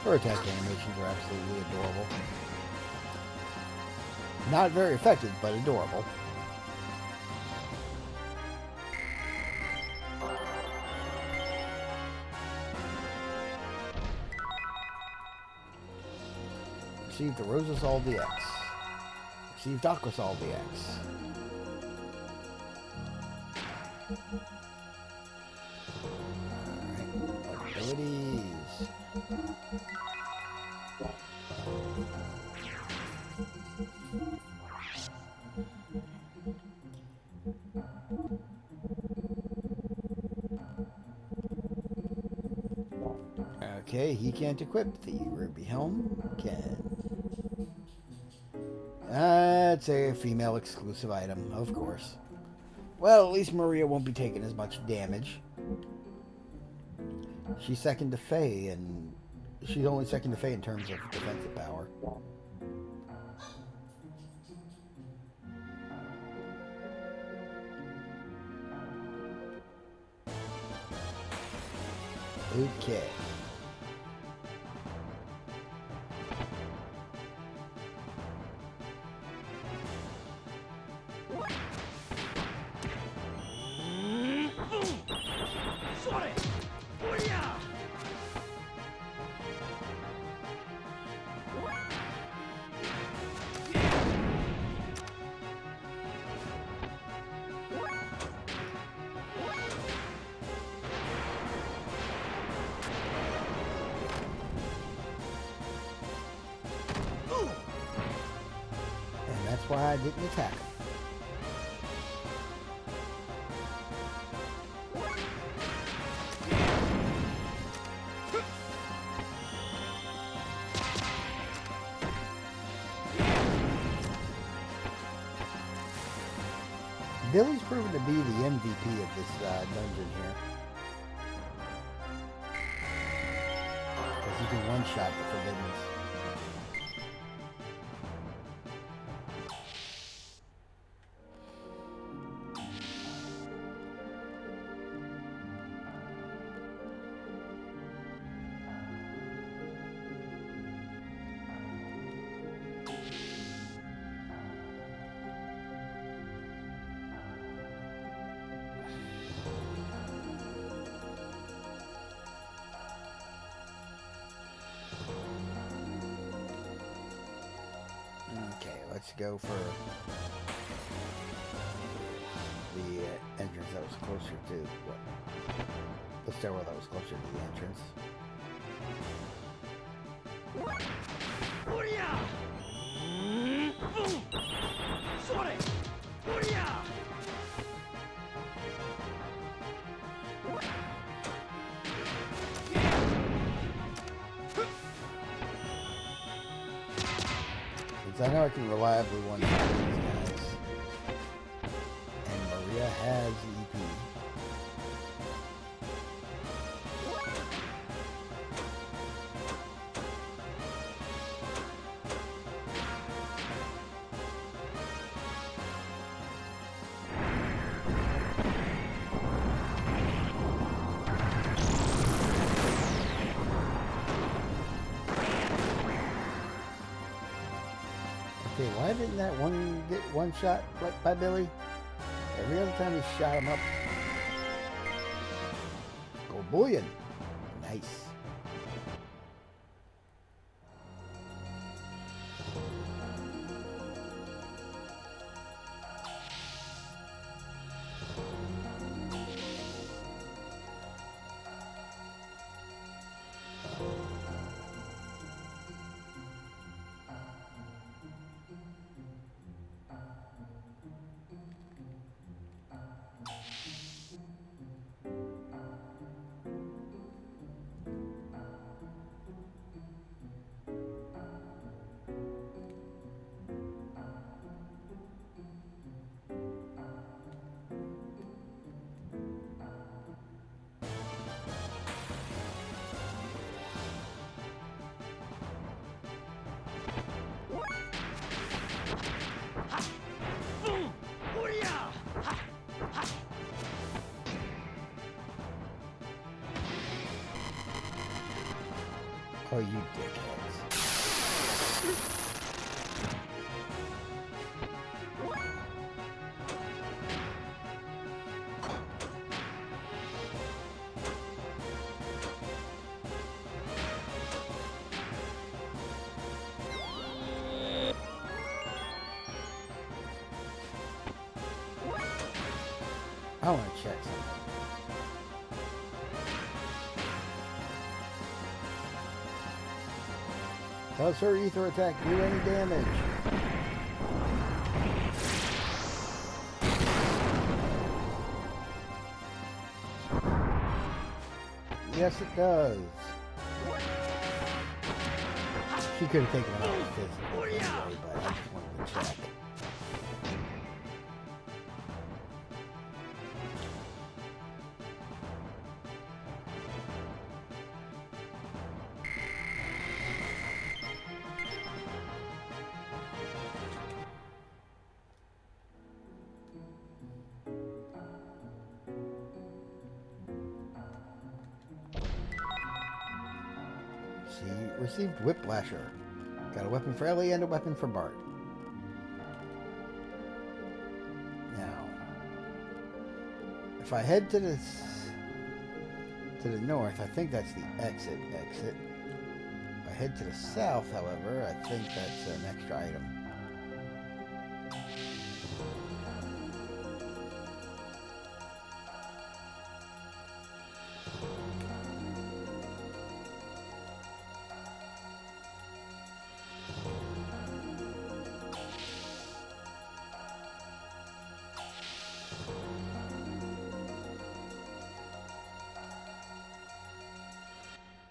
B: Her attack animations are absolutely adorable. Not very effective, but adorable. Received a Rosasol DX. Received Aquasol DX. Alright, abilities. Okay, he can't equip the Ruby Helm. It's a female exclusive item, of course. Well, at least Maria won't be taking as much damage. She's second to Faye, and she's only second to Faye in terms of defensive power. Okay. That's why I didn't attack him. Billy's proven to be the MVP of this dungeon here. Because he can one-shot the Forbiddens. Let's go for the entrance that was closer to the stairwell that was closer to the entrance. I know I can reliably one-shot these guys. And Maria has EP. Okay, why didn't that one get one shot by Billy? Every other time he shot him up. Go bullion. Nice. Oh, you dickheads. I want to check something. Does her ether attack do any damage? Yes, it does. She could have taken it out with physical anyway, but I just wanted to check. She received Whiplasher. Got a weapon for Ellie and a weapon for Bart. Now, if I head to the north, I think that's the exit. If I head to the south, however, I think that's an extra item.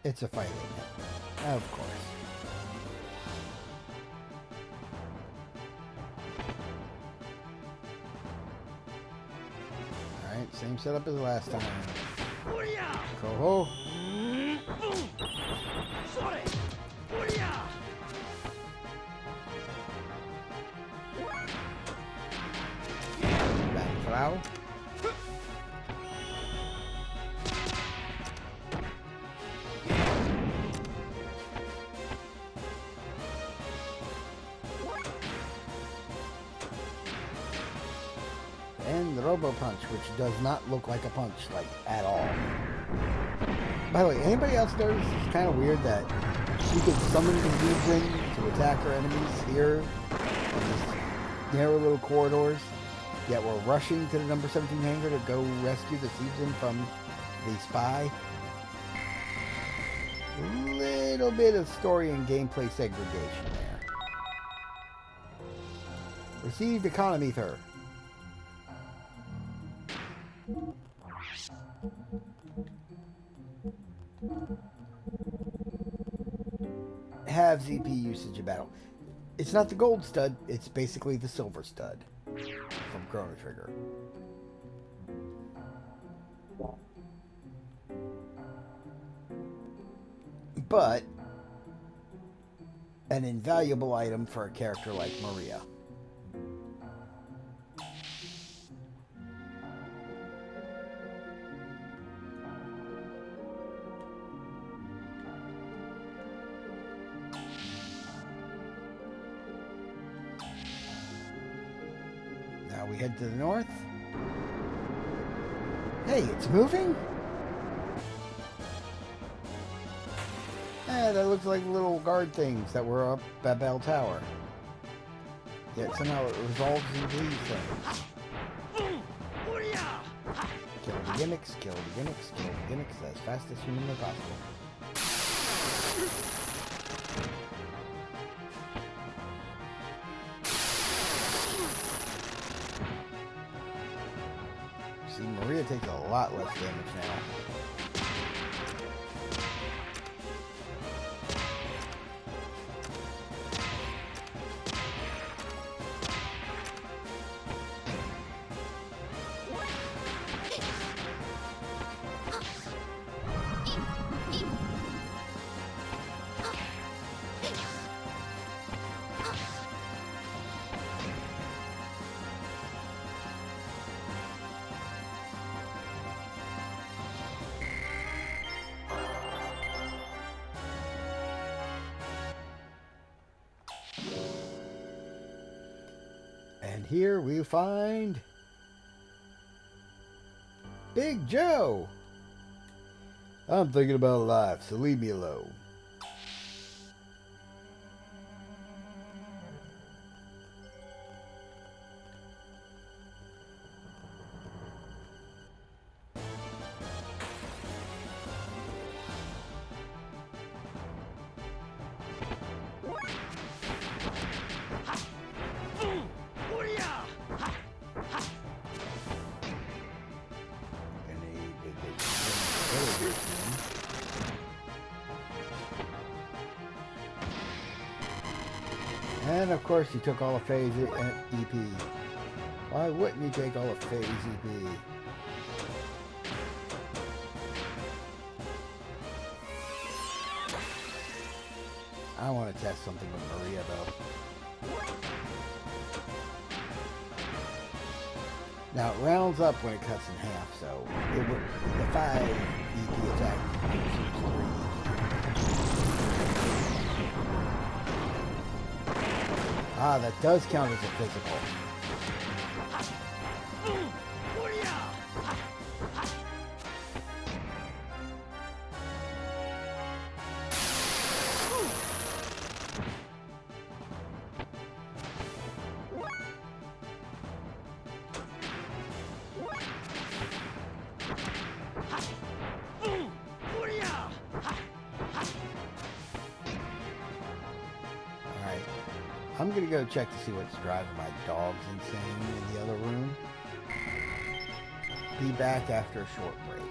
B: It's a fighting, of course. Alright, same setup as last time. Coho. Backflow. And the Robo Punch, which does not look like a punch, like, at all. By the way, anybody else notice it's kind of weird that she could summon the Legion to attack her enemies here in these narrow little corridors, yet we're rushing to the number 17 hangar to go rescue the Season from the spy? A little bit of story and gameplay segregation there. Received Economy Ether. Have ZP usage of battle. It's not the gold stud, it's basically the silver stud from Chrono Trigger. But an invaluable item for a character like Maria. Now we head to the north. Hey, it's moving? That looks like little guard things that were up at Bell Tower. Yet somehow it resolves into these things. Kill the gimmicks, kill the gimmicks, kill the gimmicks as fast as humanly possible. See, Maria takes a lot less damage now. And here we find Big Joe. I'm thinking about life, so leave me alone. And of course he took all of Faye's EP. Why wouldn't he take all of Faye's EP? I want to test something with Maria though. Now it rounds up when it cuts in half, so it would, the 5 EP attack consumes 3 EP. Ah, that does count as a physical. I'm gonna go check to see what's driving my dogs insane in the other room. Be back after a short break.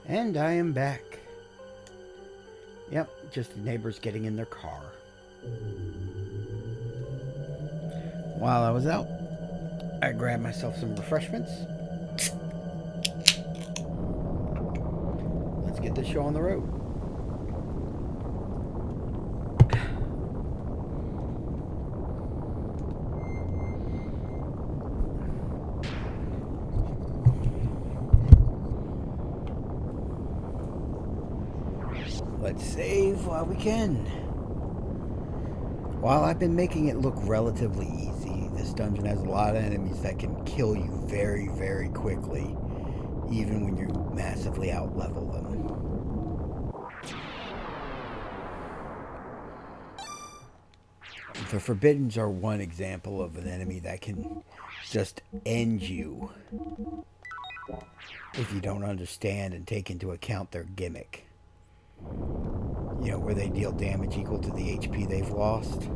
B: And I am back. Yep, just the neighbors getting in their car. While I was out, I grabbed myself some refreshments. Let's get this show on the road.
A: Let's save while we can. While I've been making it look relatively easy, this dungeon has a lot of enemies that can kill you very, very quickly, even when you massively outlevel them. The Forbiddens are one example of an enemy that can just end you if you don't understand and take into account their gimmick. You know, where they deal damage equal to the HP they've lost.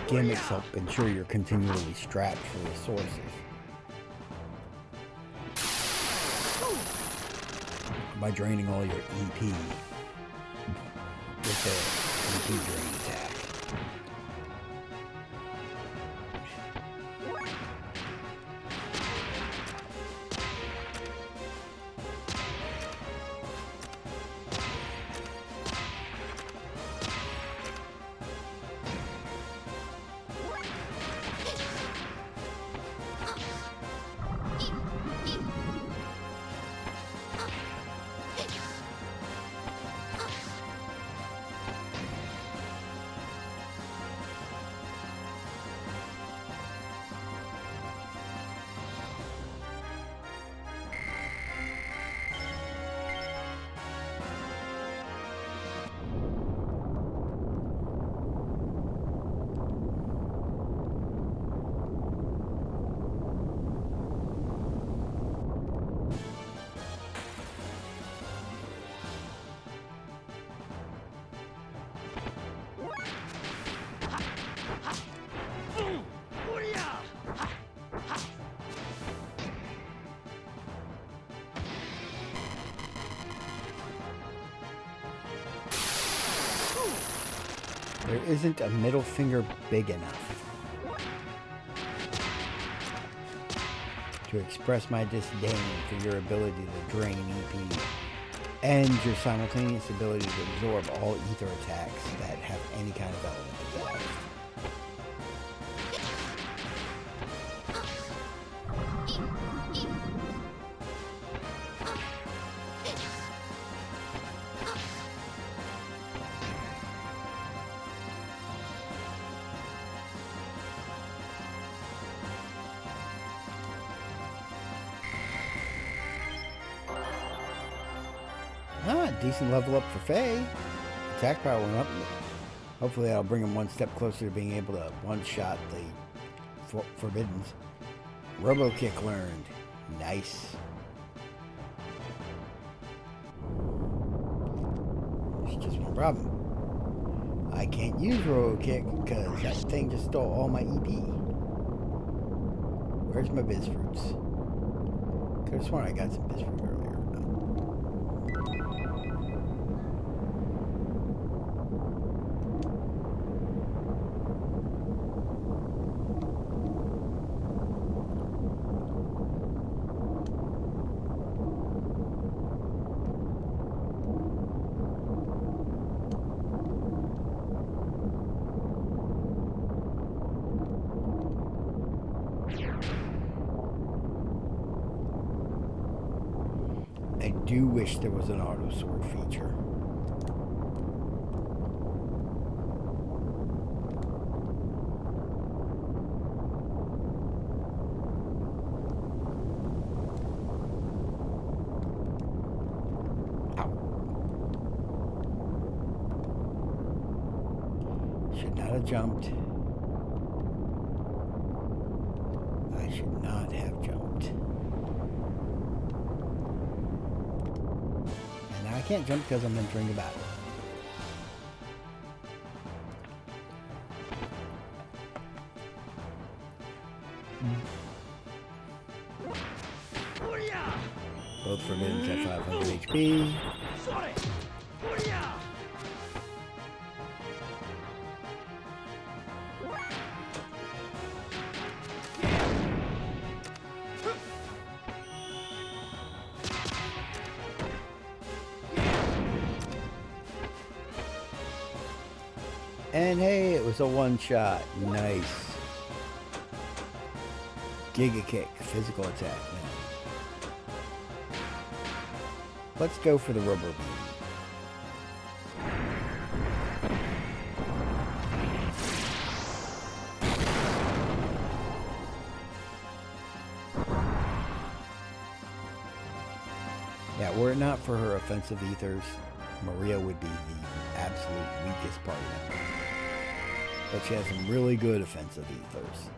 A: Gimmicks help ensure you're continually strapped for resources. By draining all your EP with the EP drain attack. There isn't a middle finger big enough to express my disdain for your ability to drain EP and your simultaneous ability to absorb all ether attacks that have any kind of element of that. Decent level up for Faye. Attack power went up. Hopefully that'll bring him one step closer to being able to one-shot the Forbiddens. Robo Kick learned. Nice. There's just one problem. I can't use Robo Kick because that thing just stole all my EP. Where's my Biz Fruits? Could have sworn I got some Biz Fruit earlier. I do wish there was an auto sword feature. Ow. Should not have jumped. I should not have jumped. I can't jump because I'm entering the battle. Both Forbiddens at 500 HP. And hey, it was a one-shot. Nice. Giga kick, physical attack now. Let's go for the rubber beam. Yeah, were it not for her offensive ethers, Maria would be the absolute weakest party member. But she has some really good offensive ethers.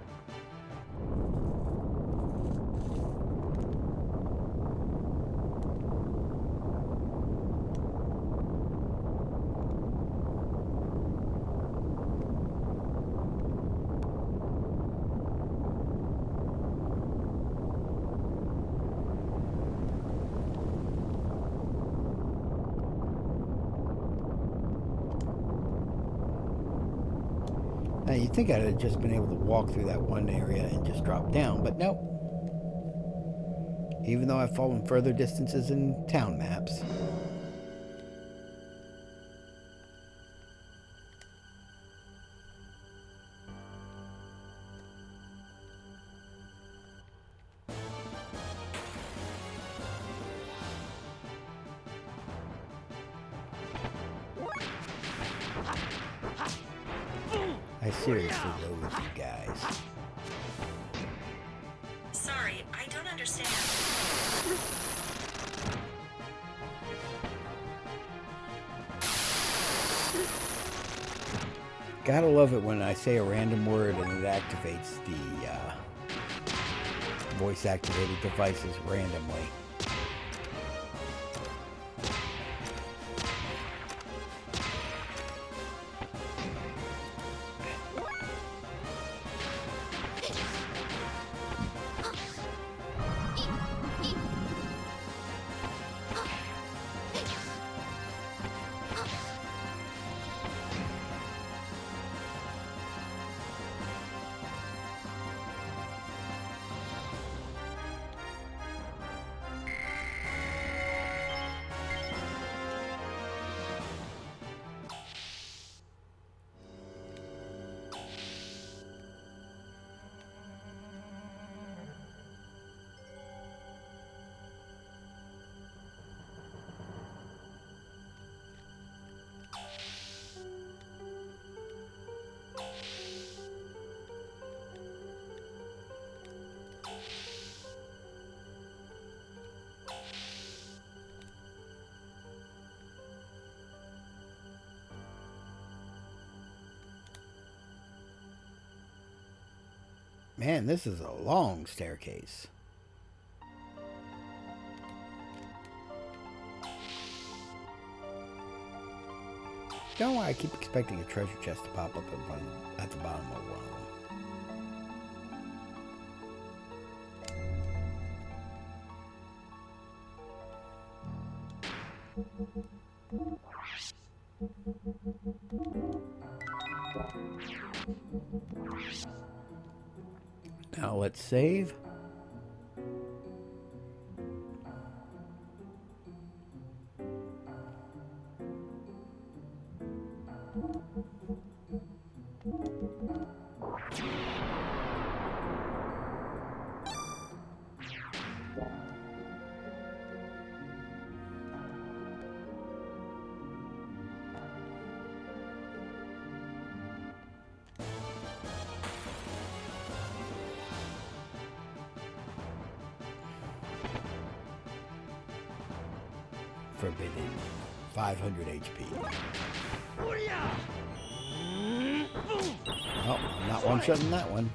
A: Now, you'd think I'd have just been able to walk through that one area and just drop down, but nope. Even though I've fallen further distances in town maps. I seriously loathe you guys.
C: Sorry, I don't understand.
A: Gotta love it when I say a random word and it activates the voice-activated devices randomly. Man, this is a long staircase. Don't know why I keep expecting a treasure chest to pop up at the bottom of one of them. Now let's save. Forbidden 500 HP. Oh, I'm not one-shotting that one.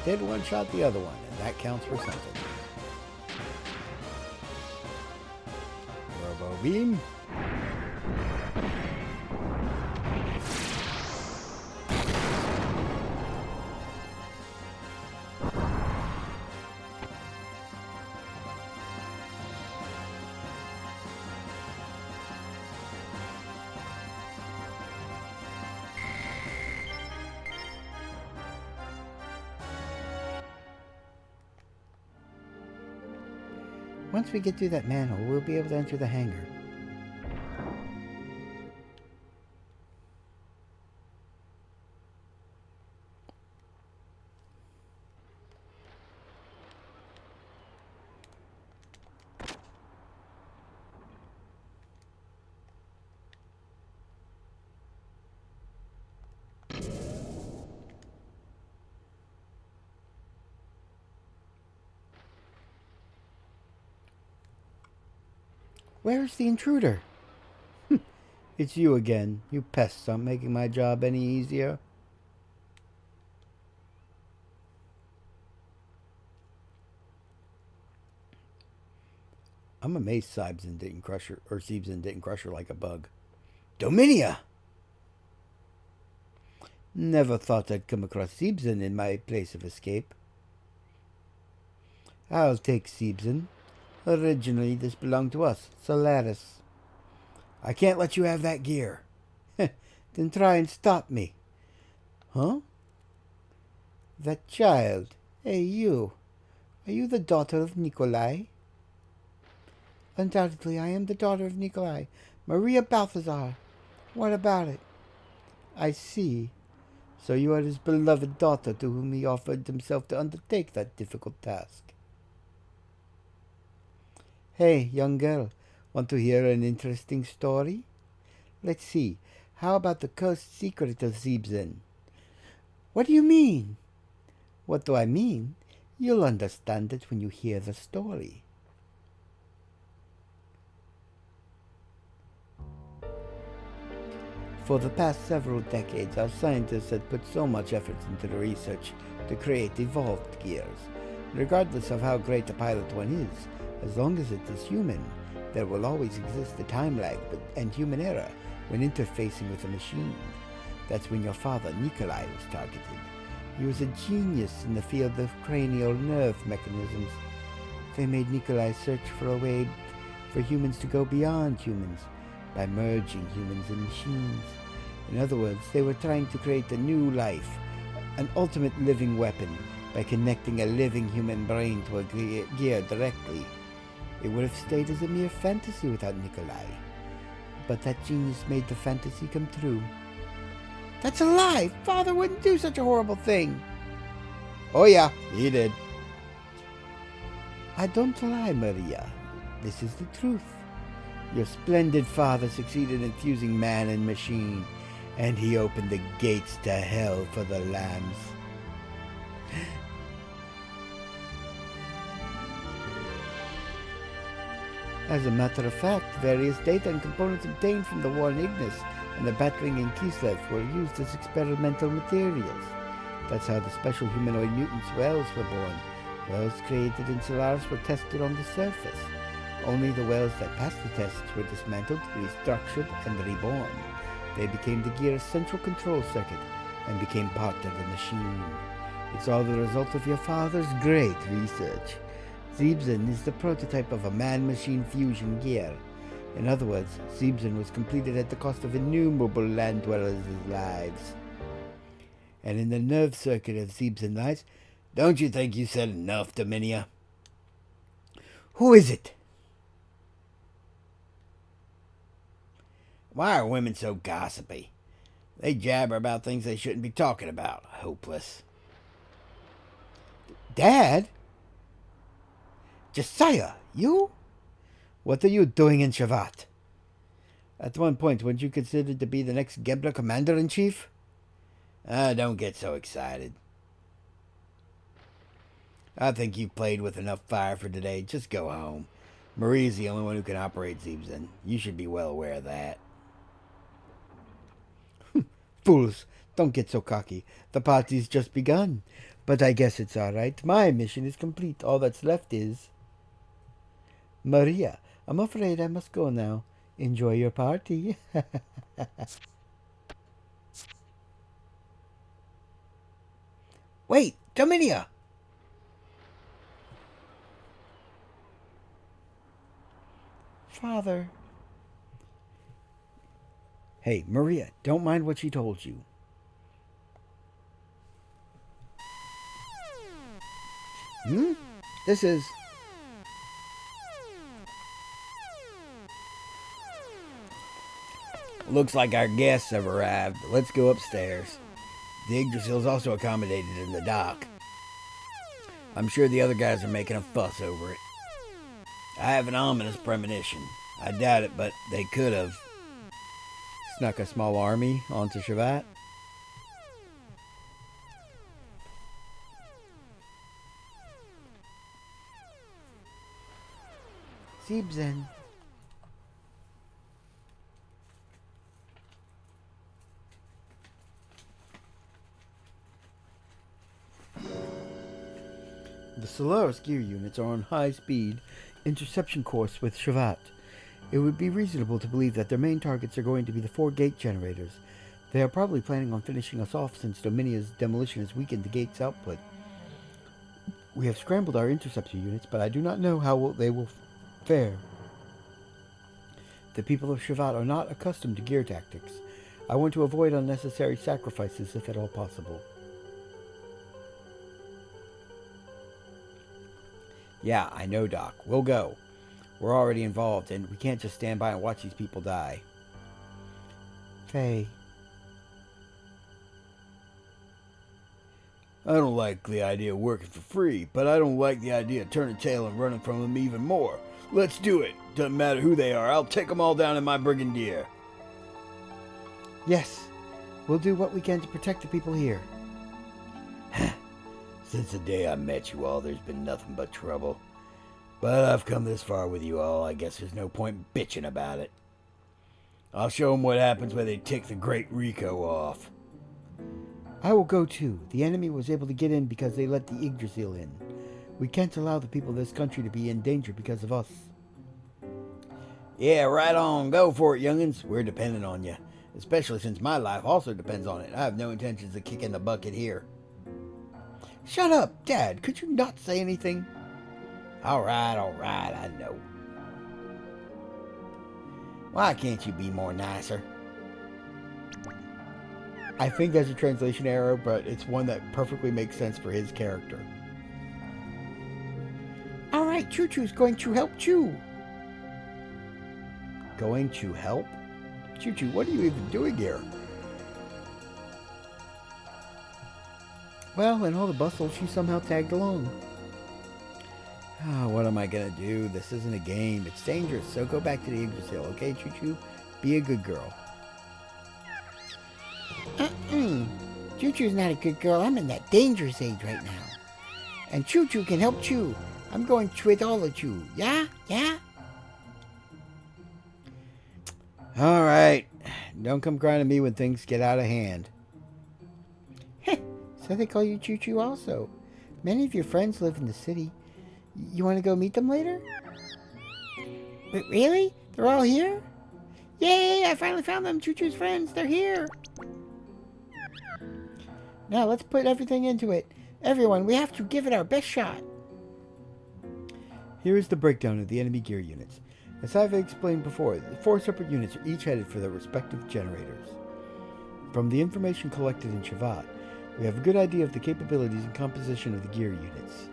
A: Did one-shot the other one, and that counts for something. Beam.
B: Once we get through that manhole, we'll be able to enter the hangar. Where's the intruder? It's you again. You pests aren't making my job any easier. I'm amazed Sibson didn't crush her like a bug. Dominia! Never thought I'd come across Sibson in my place of escape. I'll take Sibson. Originally, this belonged to us, Solaris. I can't let you have that gear. Then try and stop me. Huh? That child. Hey, you. Are you the daughter of Nikolai? Undoubtedly, I am the daughter of Nikolai. Maria Balthazar. What about it? I see. So you are his beloved daughter to whom he offered himself to undertake that difficult task. Hey, young girl, want to hear an interesting story? Let's see. How about the cursed secret of Sibson? What do you mean? What do I mean? You'll understand it when you hear the story. For the past several decades, our scientists had put so much effort into the research to create evolved gears. Regardless of how great a pilot one is, as long as it is human, there will always exist a time lag and human error when interfacing with a machine. That's when your father, Nikolai, was targeted. He was a genius in the field of cranial nerve mechanisms. They made Nikolai search for a way for humans to go beyond humans by merging humans and machines. In other words, they were trying to create a new life, an ultimate living weapon, by connecting a living human brain to a gear directly. It would have stayed as a mere fantasy without Nikolai. But that genius made the fantasy come true. That's a lie! Father wouldn't do such a horrible thing! Oh yeah, he did. I don't lie, Maria. This is the truth. Your splendid father succeeded in fusing man and machine, and he opened the gates to hell for the lambs. As a matter of fact, various data and components obtained from the war in Ignis and the battering in Kislev were used as experimental materials. That's how the special humanoid mutants whales were born. Whales created in Solaris were tested on the surface. Only the whales that passed the tests were dismantled, restructured, and reborn. They became the gear's central control circuit and became part of the machine. It's all the result of your father's great research. Sibson is the prototype of a man-machine fusion gear. In other words, Sibson was completed at the cost of innumerable land dwellers' lives. And in the nerve circuit of Sibson lies, don't you think you said enough, Dominia? Who is it? Why are women so gossipy? They jabber about things they shouldn't be talking about. Hopeless. Dad? Josiah, you? What are you doing in Shavat? At one point, weren't you considered to be the next Gebler Commander-in-Chief? Don't get so excited. I think you've played with enough fire for today. Just go home. Marie's the only one who can operate Sibson. You should be well aware of that. Fools, don't get so cocky. The party's just begun. But I guess it's all right. My mission is complete. All that's left is... Maria, I'm afraid I must go now. Enjoy your party. Wait, Dominia! Father. Hey, Maria, don't mind what she told you. This is...
A: Looks like our guests have arrived. Let's go upstairs. The Yggdrasil's also accommodated in the dock. I'm sure the other guys are making a fuss over it. I have an ominous premonition. I doubt it, but they could have
B: snuck a small army onto Shavat. Zeebzen. The Solaris gear units are on high-speed interception course with Shavat. It would be reasonable to believe that their main targets are going to be the 4 gate generators. They are probably planning on finishing us off since Dominia's demolition has weakened the gate's output. We have scrambled our interceptor units, but I do not know how they will fare. The people of Shavat are not accustomed to gear tactics. I want to avoid unnecessary sacrifices if at all possible.
A: Yeah, I know, Doc. We'll go. We're already involved, and we can't just stand by and watch these people die.
B: Faye.
A: I don't like the idea of working for free, but I don't like the idea of turning tail and running from them even more. Let's do it. Doesn't matter who they are. I'll take them all down in my brigadier.
B: Yes. We'll do what we can to protect the people here.
A: Since the day I met you all, there's been nothing but trouble. But I've come this far with you all. I guess there's no point bitching about it. I'll show them what happens when they tick the Great Rico off.
B: I will go too. The enemy was able to get in because they let the Yggdrasil in. We can't allow the people of this country to be in danger because of us.
A: Yeah, right on. Go for it, young'uns. We're dependent on you. Especially since my life also depends on it. I have no intentions of kicking the bucket here.
B: Shut up, Dad. Could you not say anything?
A: All right, I know. Why can't you be more nicer?
B: I think there's a translation error, but it's one that perfectly makes sense for his character. All right, Choo Choo's going to help Choo.
A: Going to help? Choo Choo, what are you even doing here?
B: Well, in all the bustle, she somehow tagged along.
A: Oh, what am I going to do? This isn't a game. It's dangerous, so go back to the Yggdrasil, okay, Choo Choo? Be a good girl.
B: Choo Choo's not a good girl. I'm in that dangerous age right now. And Choo Choo can help Choo. I'm going with all of Choo. Yeah? Yeah?
A: All right. Don't come crying to me when things get out of hand.
B: So they call you Choo Choo also. Many of your friends live in the city. You want to go meet them later? But really? They're all here? Yay! I finally found them, Choo Choo's friends. They're here. Now let's put everything into it. Everyone, we have to give it our best shot.
A: Here is the breakdown of the enemy gear units. As I've explained before, the 4 separate units are each headed for their respective generators. From the information collected in Shavat, we have a good idea of the capabilities and composition of the gear units.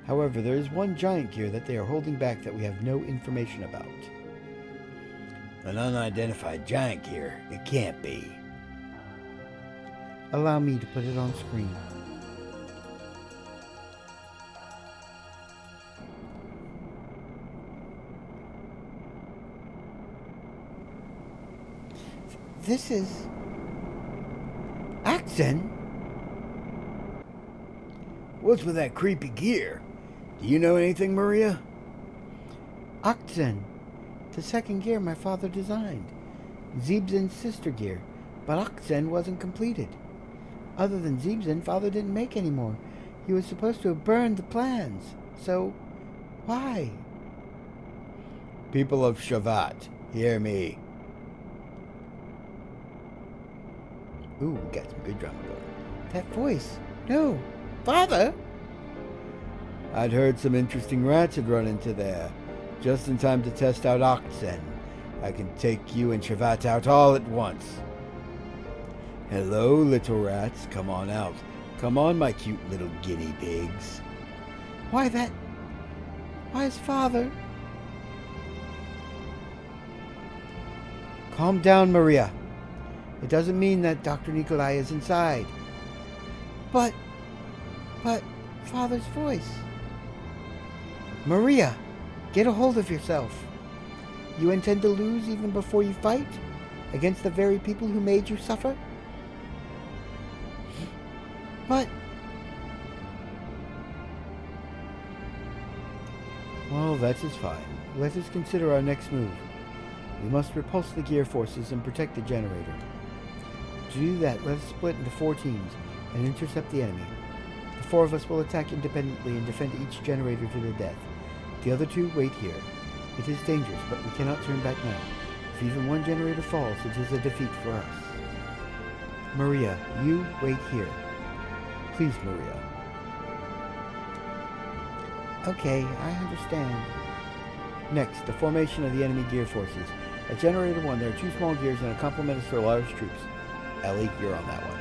A: However, there is one giant gear that they are holding back that we have no information about. An unidentified giant gear? It can't be.
B: Allow me to put it on screen. This is Axen.
A: What's with that creepy gear? Do you know anything, Maria?
B: Oxen, the second gear my father designed. Zeebzen's sister gear, but Oxen wasn't completed. Other than Zeebzen, father didn't make any more. He was supposed to have burned the plans. So, why?
A: People of Shavat, hear me.
B: Ooh, we got some good drama going. That voice. No. Father!
A: I'd heard some interesting rats had run into there. Just in time to test out Oxen. I can take you and Shavat out all at once. Hello, little rats. Come on out. Come on, my cute little guinea pigs.
B: Why is father? Calm down, Maria. It doesn't mean that Dr. Nikolai is inside. But, Father's voice. Maria, get a hold of yourself. You intend to lose even before you fight? Against the very people who made you suffer? But... Well, that is fine. Let us consider our next move. We must repulse the gear forces and protect the generator. To do that, let us split into 4 teams and intercept the enemy. The 4 of us will attack independently and defend each generator to the death. The other 2 wait here. It is dangerous, but we cannot turn back now. If even one generator falls, it is a defeat for us. Maria, you wait here. Please, Maria. Okay, I understand. Next, the formation of the enemy gear forces. At Generator 1, there are 2 small gears and a complement of their large troops. Ellie, you're on that one.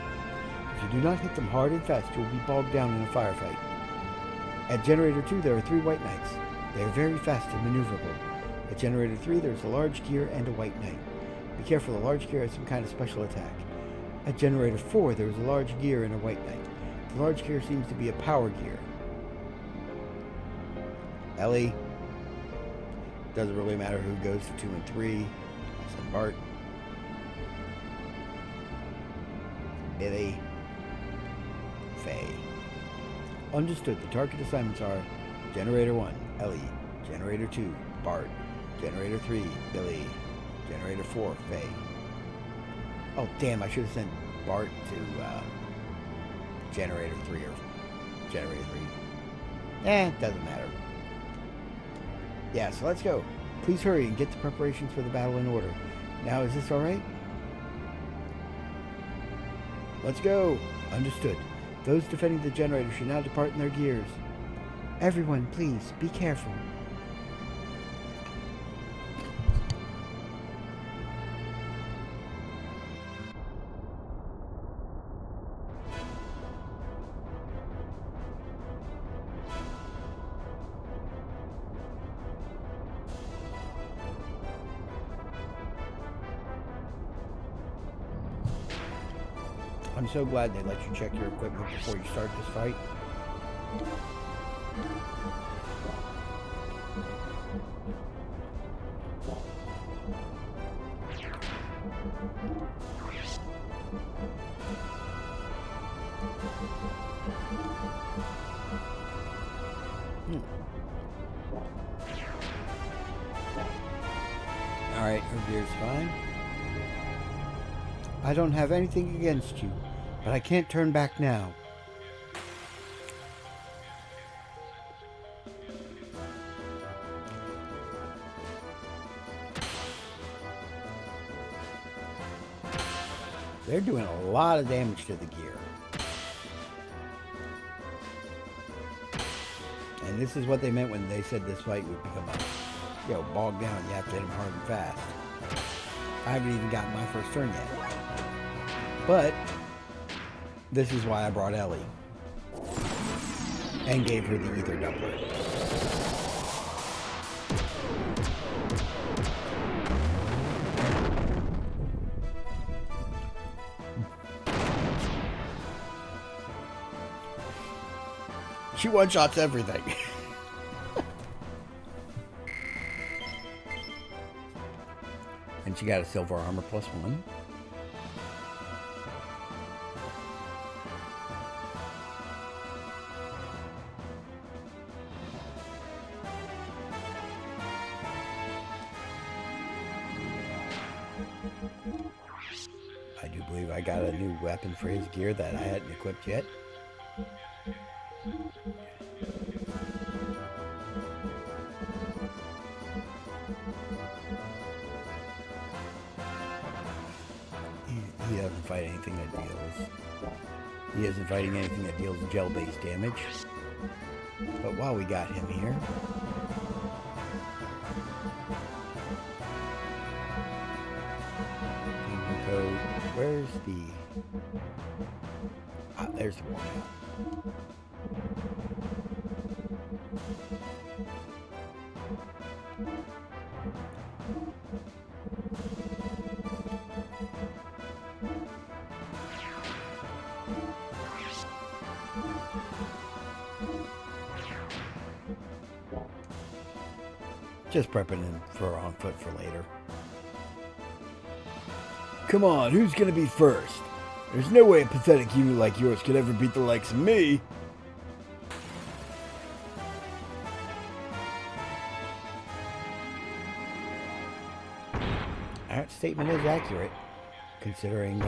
B: If you do not hit them hard and fast, you will be bogged down in a firefight. At Generator 2, there are 3 White Knights. They are very fast and maneuverable. At Generator 3, there is a large gear and a White Knight. Be careful, the large gear has some kind of special attack. At Generator 4, there is a large gear and a White Knight. The large gear seems to be a power gear. Ellie. Doesn't really matter who goes to 2 and 3. I said Bart. Billy. Faye. Understood. The target assignments are Generator 1, Ellie. Generator 2, Bart. Generator 3, Billy. Generator 4, Faye. Oh, damn, I should have sent Bart to Generator 3 or Generator 3. It doesn't matter. Yeah, so let's go. Please hurry and get the preparations for the battle in order. Now, is this alright? Let's go. Understood. Those defending the generator should now depart in their gears. Everyone, please, be careful. I'm so glad they let you check your equipment before you start this fight. Alright, her gear's fine. I don't have anything against you, but I can't turn back now. They're doing a lot of damage to the gear. And this is what they meant when they said this fight would become bogged down. You have to hit them hard and fast. I haven't even gotten my first turn yet. But this is why I brought Ellie and gave her the ether doubler. She one-shots everything. And she got a silver armor +1. I do believe I got a new weapon for his gear that I hadn't equipped yet. He doesn't fight anything that deals. He isn't fighting anything that deals gel-based damage. But while we got him here, code. Where's the? Ah, there's the one.
A: Just prepping him for on foot for later. Come on, who's gonna be first? There's no way a pathetic unit like yours could ever beat the likes of me. That statement is accurate, considering,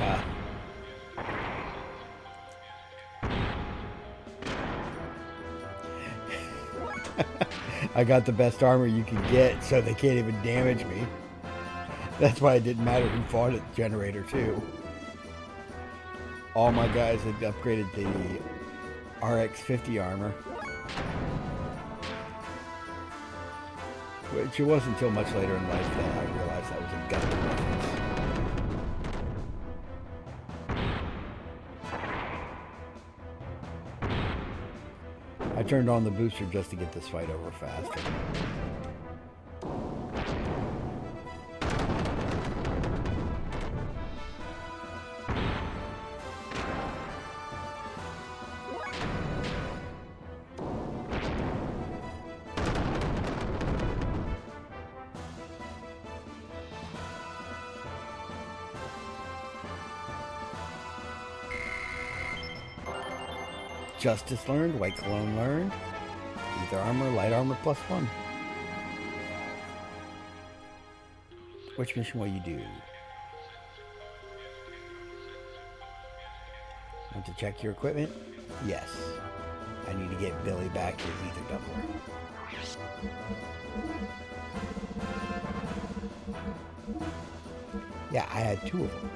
A: I got the best armor you can get, so they can't even damage me. That's why it didn't matter who fought at the generator, too. All my guys had upgraded the RX-50 armor. Which it wasn't until much later in life that I realized that was a Gundam reference. I turned on the booster just to get this fight over faster. Justice learned, White Cologne learned, Ether Armor, Light Armor +1. Which mission will you do? Want to check your equipment? Yes. I need to get Billy back his Ether Doubler. Yeah, I had 2 of them.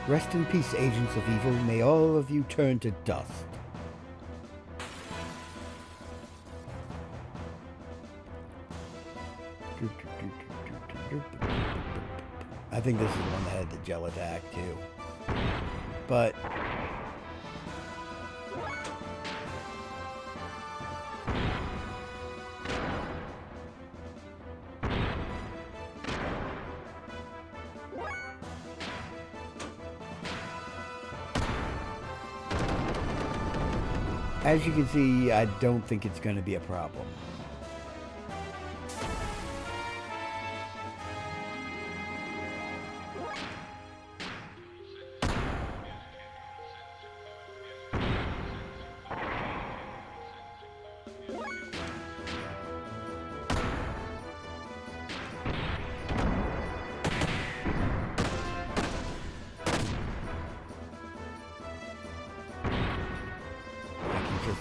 A: Rest in peace, agents of evil. May all of you turn to dust. I think this is one that had the gel attack, too. But as you can see, I don't think it's going to be a problem.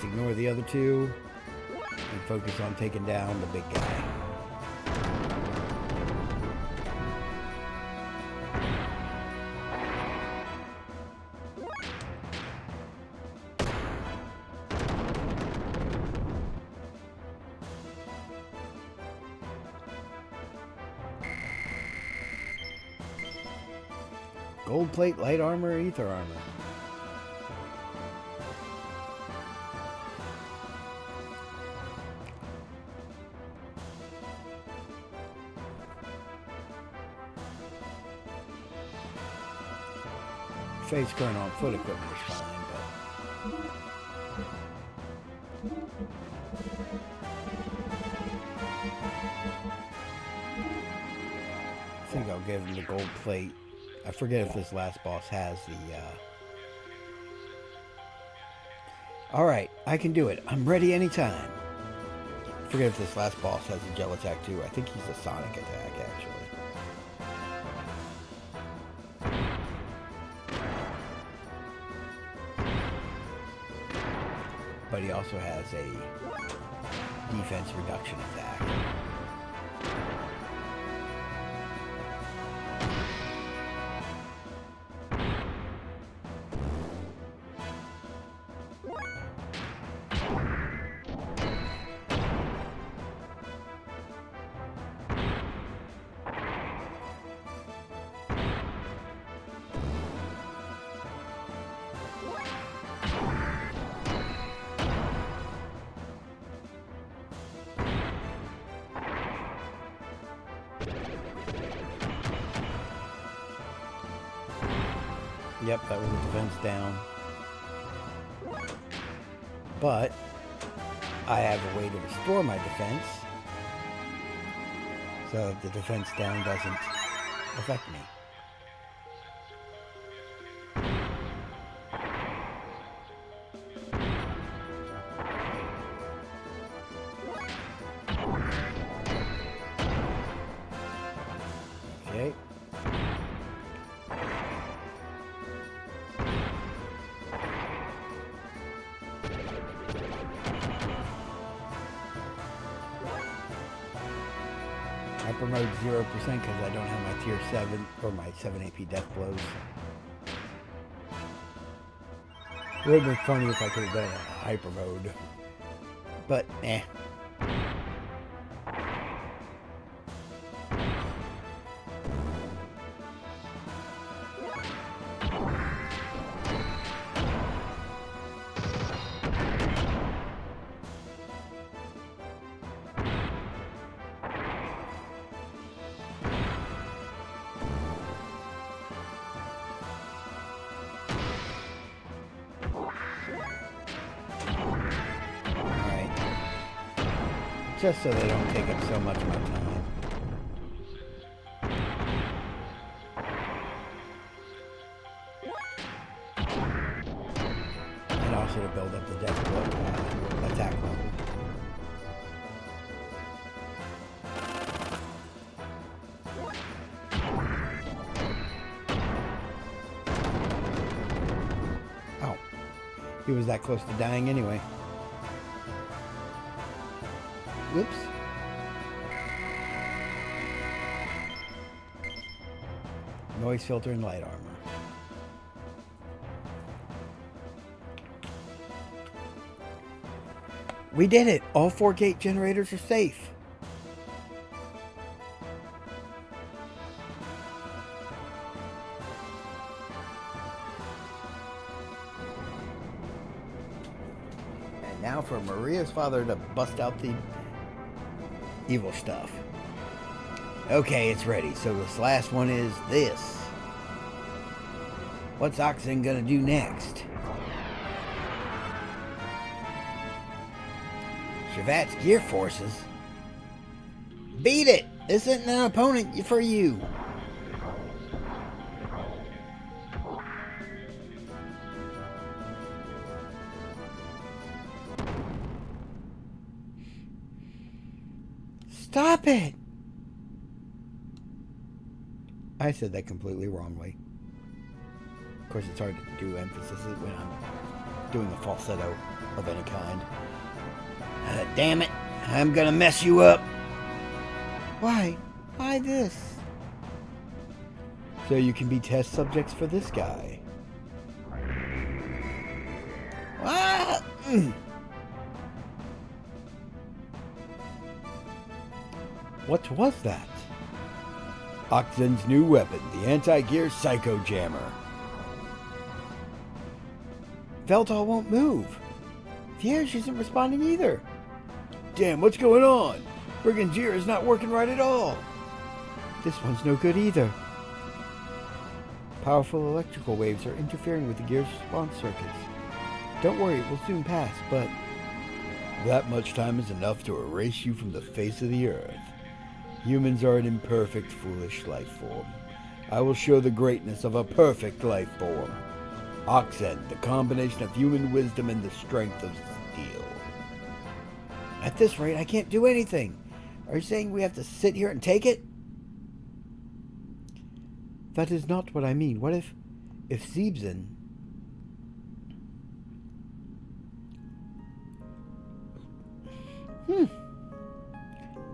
A: Ignore the other 2 and focus on taking down the big guy. Gold plate, light armor, ether armor. Face current on foot equipment is fine, but I think I'll give him the gold plate. I forget if this last boss has the Alright, I can do it. I'm ready anytime. I forget if this last boss has a gel attack too. I think he's a sonic attack, actually. But he also has a defense reduction attack. Yep, that was a defense down. But I have a way to restore my defense, so the defense down doesn't affect me. Okay. Hyper mode 0% because I don't have my tier 7 or my 7 AP death blows. It would have been funny if I could have done it in hyper mode. But, eh. Just so they don't take up so much of my time. And also to build up the death blow attack level. Oh. He was that close to dying anyway. Whoops. Noise filter and light armor. We did it! All 4 gate generators are safe. And now for Maria's father to bust out the evil stuff. Okay, it's ready. So this last one is this. What's Oxen gonna do next? Shavat's gear forces? Beat it! This isn't an opponent for you. Stop it! I said that completely wrongly. Of course, it's hard to do emphasis when I'm doing a falsetto of any kind. Damn it! I'm gonna mess you up!
B: Why? Why this?
A: So you can be test subjects for this guy. Ah! What was that? Oxen's new weapon, the anti-gear Psycho Jammer. Veltal won't move. Fierge isn't responding either. Damn, what's going on? Brigand Gear is not working right at all. This one's no good either. Powerful electrical waves are interfering with the gear's response circuits. Don't worry, it will soon pass, but... that much time is enough to erase you from the face of the earth. Humans are an imperfect, foolish life form. I will show the greatness of a perfect life form. Oxen, the combination of human wisdom and the strength of steel. At this rate, I can't do anything. Are you saying we have to sit here and take it?
B: That is not what I mean. What if Zebzin...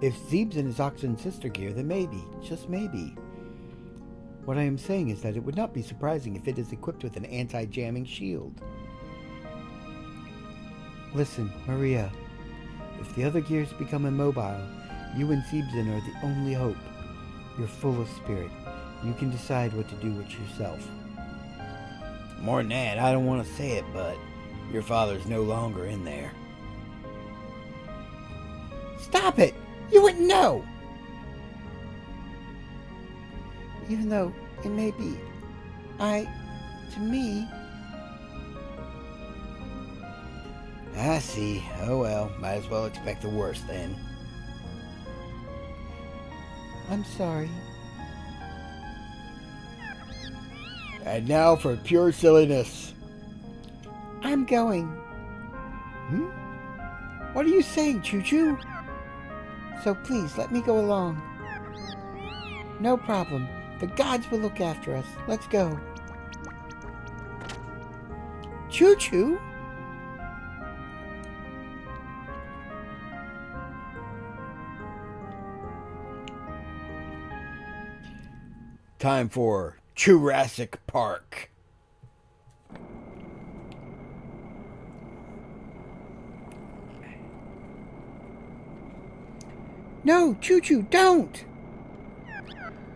B: If Zebzin is Oxen's sister gear, then maybe, just maybe. What I am saying is that it would not be surprising if it is equipped with an anti-jamming shield. Listen, Maria. If the other gears become immobile, you and Zebzin are the only hope. You're full of spirit. You can decide what to do with yourself.
A: More than that, I don't want to say it, but your father's no longer in there.
B: Stop it! You wouldn't know! Even though it may be, I to me.
A: I see. Oh well, might as well expect the worst then.
B: I'm sorry.
A: And now for pure silliness.
B: I'm going.
A: What are you saying, Choo-Choo?
B: So please, let me go along. No problem. The gods will look after us. Let's go.
A: Choo-Choo? Time for Jurassic Park.
B: No, Choo-Choo, don't!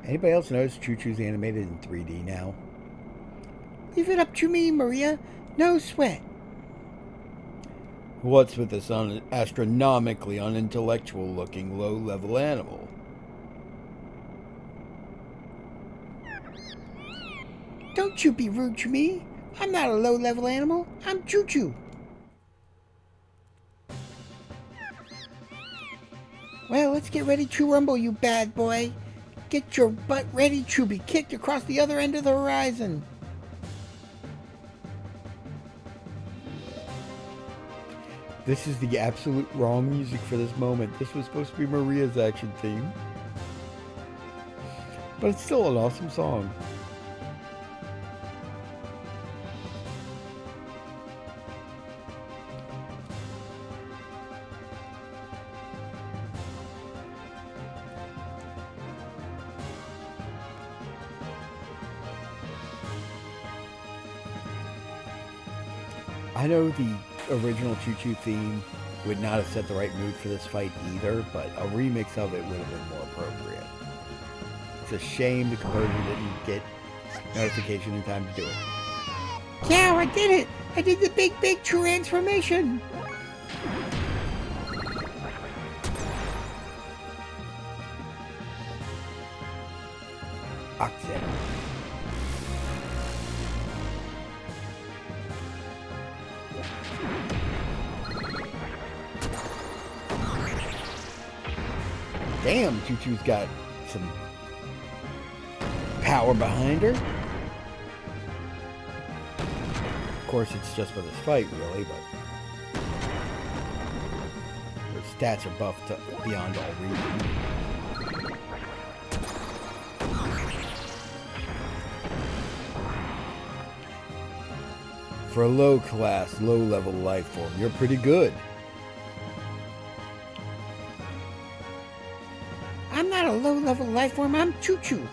A: Anybody else notice Choo-Choo's animated in 3D now?
B: Leave it up to me, Maria. No sweat.
A: What's with this astronomically unintellectual looking low-level animal?
B: Don't you be rude to me. I'm not a low-level animal. I'm Choo-Choo. Well, let's get ready to rumble, you bad boy. Get your butt ready to be kicked across the other end of the horizon.
A: This is the absolute wrong music for this moment. This was supposed to be Maria's action theme. But it's still an awesome song. I know the original Choo-Choo theme would not have set the right mood for this fight either, but a remix of it would have been more appropriate. It's a shame the composer didn't get notification in time to do it.
B: Yeah, I did it! I did the big transformation!
A: Oxen. Damn, Choo-Choo's got some power behind her. Of course, it's just for this fight, really, but her stats are buffed up beyond all reason. For a low-class, low-level life form, you're pretty good.
B: I'm not a low-level life form, I'm Choo-Choo.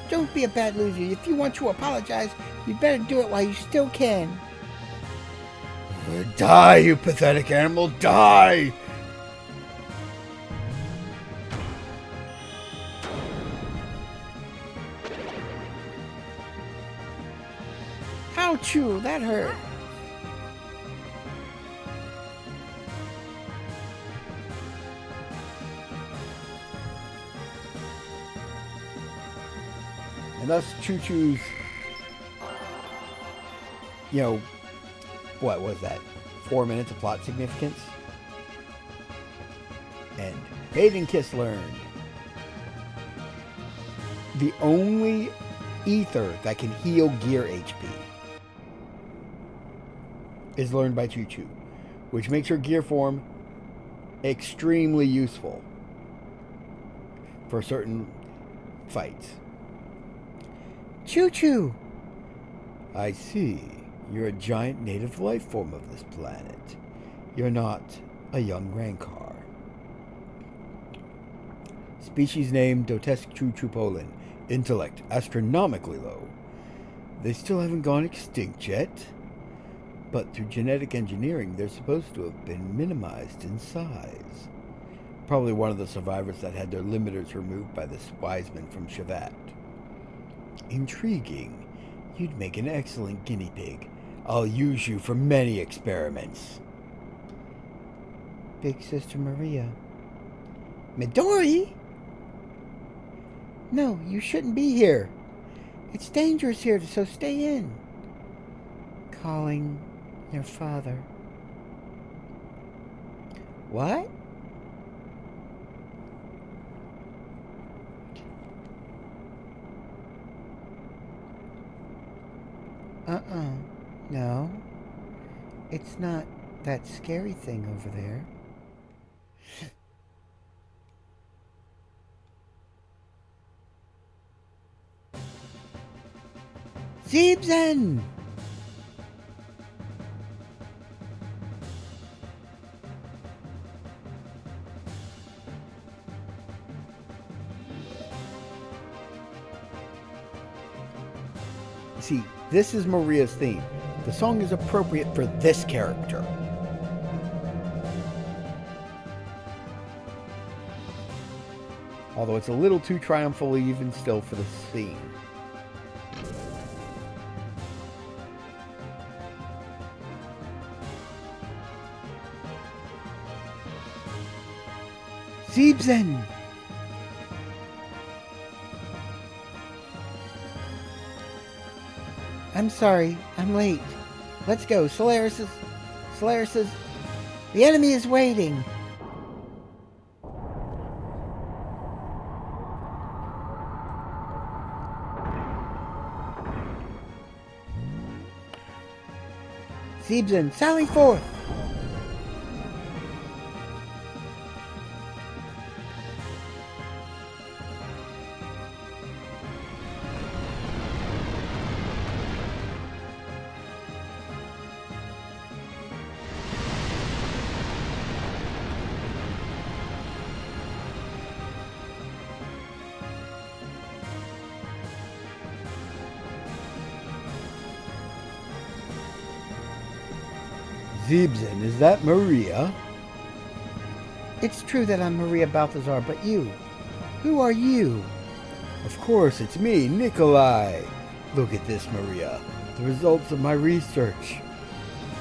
B: Don't be a bad loser. If you want to apologize, you better do it while you still can.
A: Die, you pathetic animal, die!
B: Ouchie, that hurt.
A: And thus Choo-Choo's, what was that? 4 minutes of plot significance? And Maiden Kiss learned. The only ether that can heal gear HP is learned by Choo-Choo, which makes her gear form extremely useful for certain fights.
B: Choo-Choo!
A: I see. You're a giant native life form of this planet. You're not a young Rancor. Species name Dotescuchupolin. Intellect astronomically low. They still haven't gone extinct yet, but through genetic engineering they're supposed to have been minimized in size. Probably one of the survivors that had their limiters removed by this wise man from Shavat. Intriguing. You'd make an excellent guinea pig. I'll use you for many experiments.
B: Big Sister Maria.
A: Midori?
B: No, you shouldn't be here. It's dangerous here, so stay in. calling your father.
A: What?
B: No. It's not that scary thing over there. Zeebsen!
A: See, this is Maria's theme. The song is appropriate for this character. Although it's a little too triumphal even still for the scene.
B: Zeebsen! I'm sorry, I'm late. Let's go. Solaris is... The enemy is waiting. Zeebsen, sally forth!
A: Zeebsen, is that Maria?
B: It's true that I'm Maria Balthazar, but you? Who are you?
A: Of course, it's me, Nikolai. Look at this, Maria. The results of my research.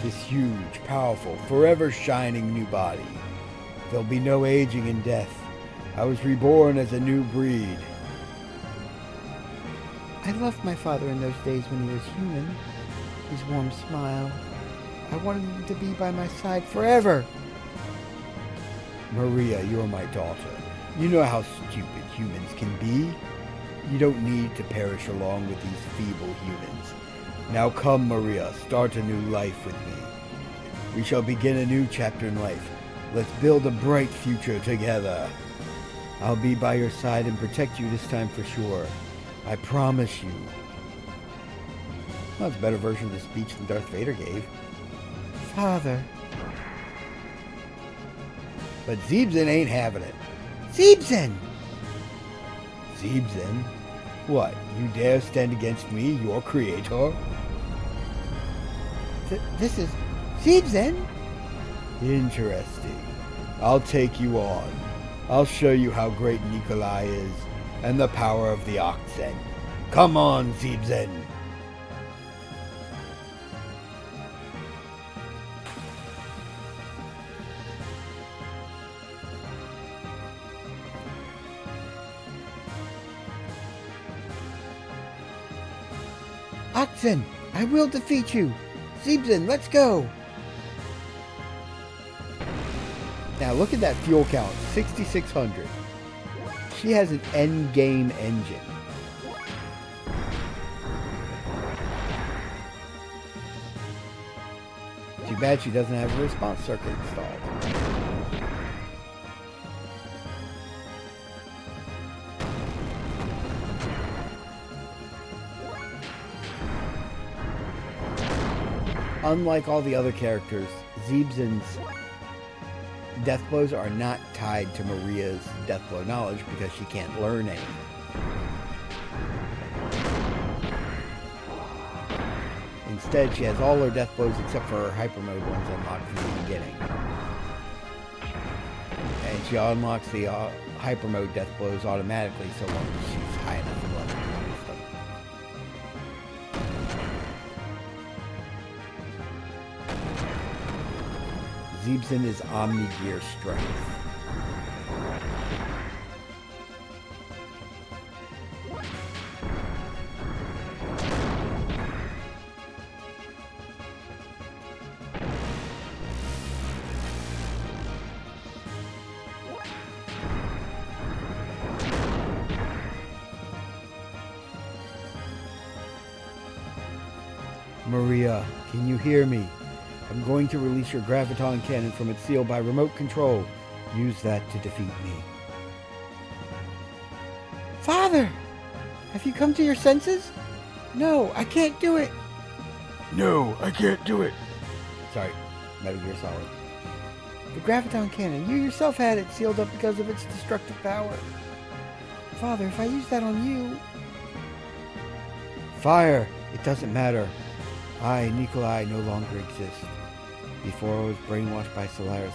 A: This huge, powerful, forever shining new body. There'll be no aging and death. I was reborn as a new breed.
B: I loved my father in those days when he was human. His warm smile. I wanted him to be by my side forever.
A: Maria, you're my daughter. You know how stupid humans can be. You don't need to perish along with these feeble humans. Now come, Maria, start a new life with me. We shall begin a new chapter in life. Let's build a bright future together. I'll be by your side and protect you this time for sure. I promise you. Well, that's a better version of the speech than Darth Vader gave.
B: Father.
A: But Zeebsen ain't having it.
B: Zeebsen!
A: Zeebsen? What, you dare stand against me, your creator?
B: This is... Zeebsen?
A: Interesting. I'll take you on. I'll show you how great Nikolai is, and the power of the Oxen. Come on, Zeebsen!
B: Oxen, I will defeat you. Zeebsen, let's go.
A: Now look at that fuel count, 6,600. She has an endgame engine. Too bad she doesn't have a response circuit installed. Unlike all the other characters, Zeebsen's death blows are not tied to Maria's death blow knowledge because she can't learn any. Instead, she has all her death blows except for her hyper mode ones unlocked from the beginning. And she unlocks the hyper mode death blows automatically so long as she's high enough in level to use them. Zeebsen is Omni-Gear Strength. Maria, can you hear me? I'm going to release your graviton cannon from its seal by remote control. Use that to defeat me.
B: Father! Have you come to your senses? No, I can't do it.
A: No, I can't do it. Sorry, Metal Gear Solid.
B: The graviton cannon, you yourself had it sealed up because of its destructive power. Father, if I use that on you...
A: Fire! It doesn't matter. I, Nikolai, no longer exist. Before I was brainwashed by Solaris,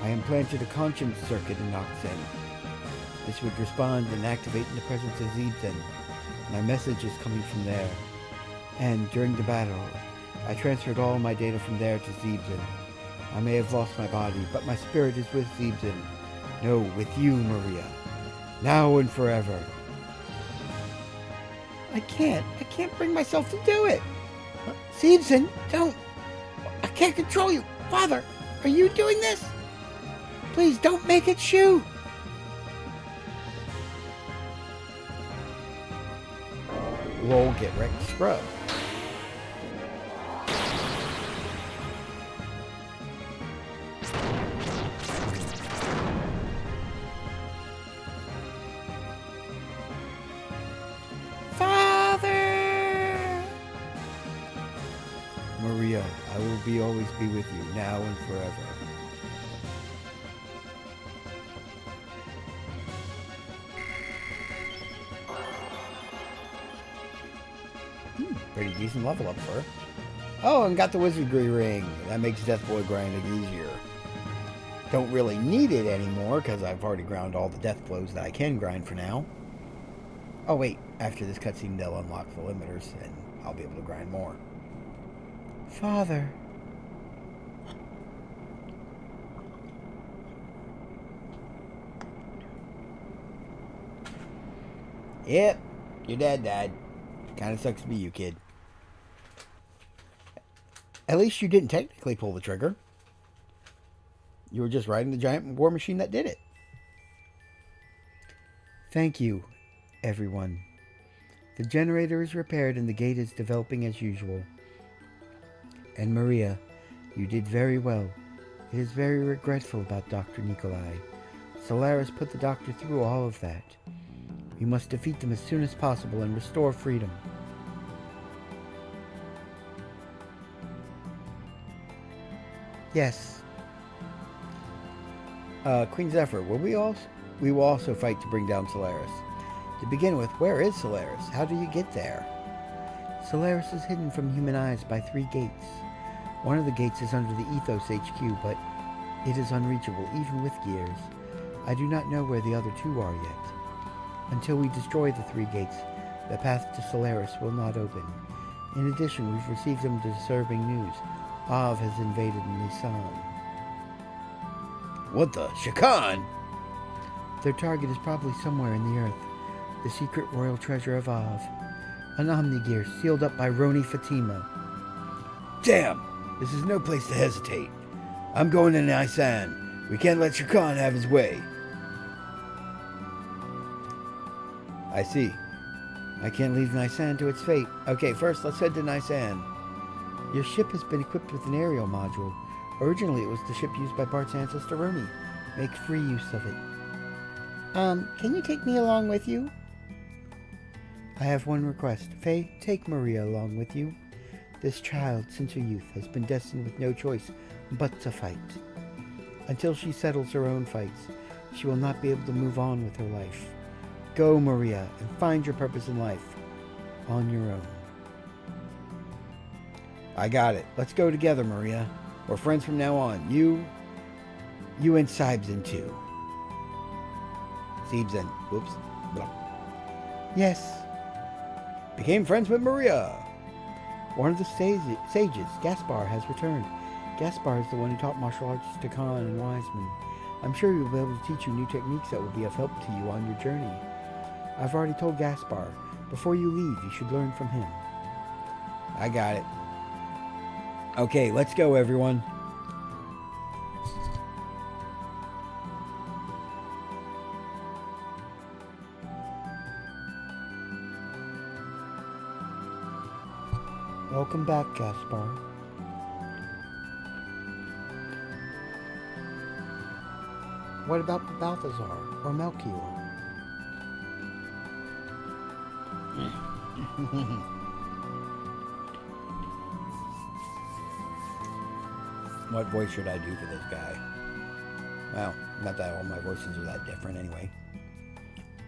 A: I implanted a conscience circuit in Oxen. This would respond and activate in the presence of Zeebsen. My message is coming from there. And during the battle, I transferred all my data from there to Zeebsen. I may have lost my body, but my spirit is with Zeebsen. No, with you, Maria. Now and forever.
B: I can't bring myself to do it. Zeebsen, don't. I can't control you. Father, are you doing this? Please don't make it Shu.
A: Lol, get wrecked, scrub. Maria, I will always be with you, now and forever. Pretty decent level up for her. Oh, and got the wizardry ring. That makes Death Boy grinding easier. Don't really need it anymore, because I've already ground all the death blows that I can grind for now. Oh wait, after this cutscene they'll unlock the limiters, and I'll be able to grind more.
B: Father.
A: Yep, your dad died. Kinda sucks to be you, kid. At least you didn't technically pull the trigger. You were just riding the giant war machine that did it.
B: Thank you, everyone. The generator is repaired and the gate is developing as usual. And Maria, you did very well. It is very regretful about Dr. Nikolai. Solaris put the doctor through all of that. We must defeat them as soon as possible and restore freedom. Yes.
A: Queen Zephyr, we will also fight to bring down Solaris. To begin with, where is Solaris? How do you get there?
B: Solaris is hidden from human eyes by 3 gates. One of the gates is under the Ethos HQ, but it is unreachable even with gears. I do not know where the other 2 are yet. Until we destroy the 3 gates, the path to Solaris will not open. In addition, we've received some disturbing news. Av has invaded Nisan.
A: What the? Shakan?
B: Their target is probably somewhere in the earth. The secret royal treasure of Av. An Omnigear sealed up by Roni Fatima.
A: Damn! This is no place to hesitate. I'm going to Nisan. We can't let Shakan have his way. I see. I can't leave Nisan to its fate. Okay, first let's head to Nisan.
B: Your ship has been equipped with an aerial module. Originally it was the ship used by Bart's ancestor Roni. Make free use of it. Can you take me along with you? I have one request. Faye, take Maria along with you. This child, since her youth, has been destined with no choice but to fight. Until she settles her own fights, she will not be able to move on with her life. Go, Maria, and find your purpose in life. On your own.
A: I got it. Let's go together, Maria. We're friends from now on. You and Sibzen too. Sibzen. Whoops. No.
B: Yes.
A: Became friends with Maria.
B: One of the sages, Gaspar, has returned. Gaspar is the one who taught martial arts to Khan and Wiseman. I'm sure he will be able to teach you new techniques that will be of help to you on your journey. I've already told Gaspar, before you leave, you should learn from him.
A: I got it. Okay, let's go, everyone.
B: Welcome back, Gaspar. What about Balthazar or Melchior?
A: What voice should I do for this guy? Well, not that all my voices are that different anyway.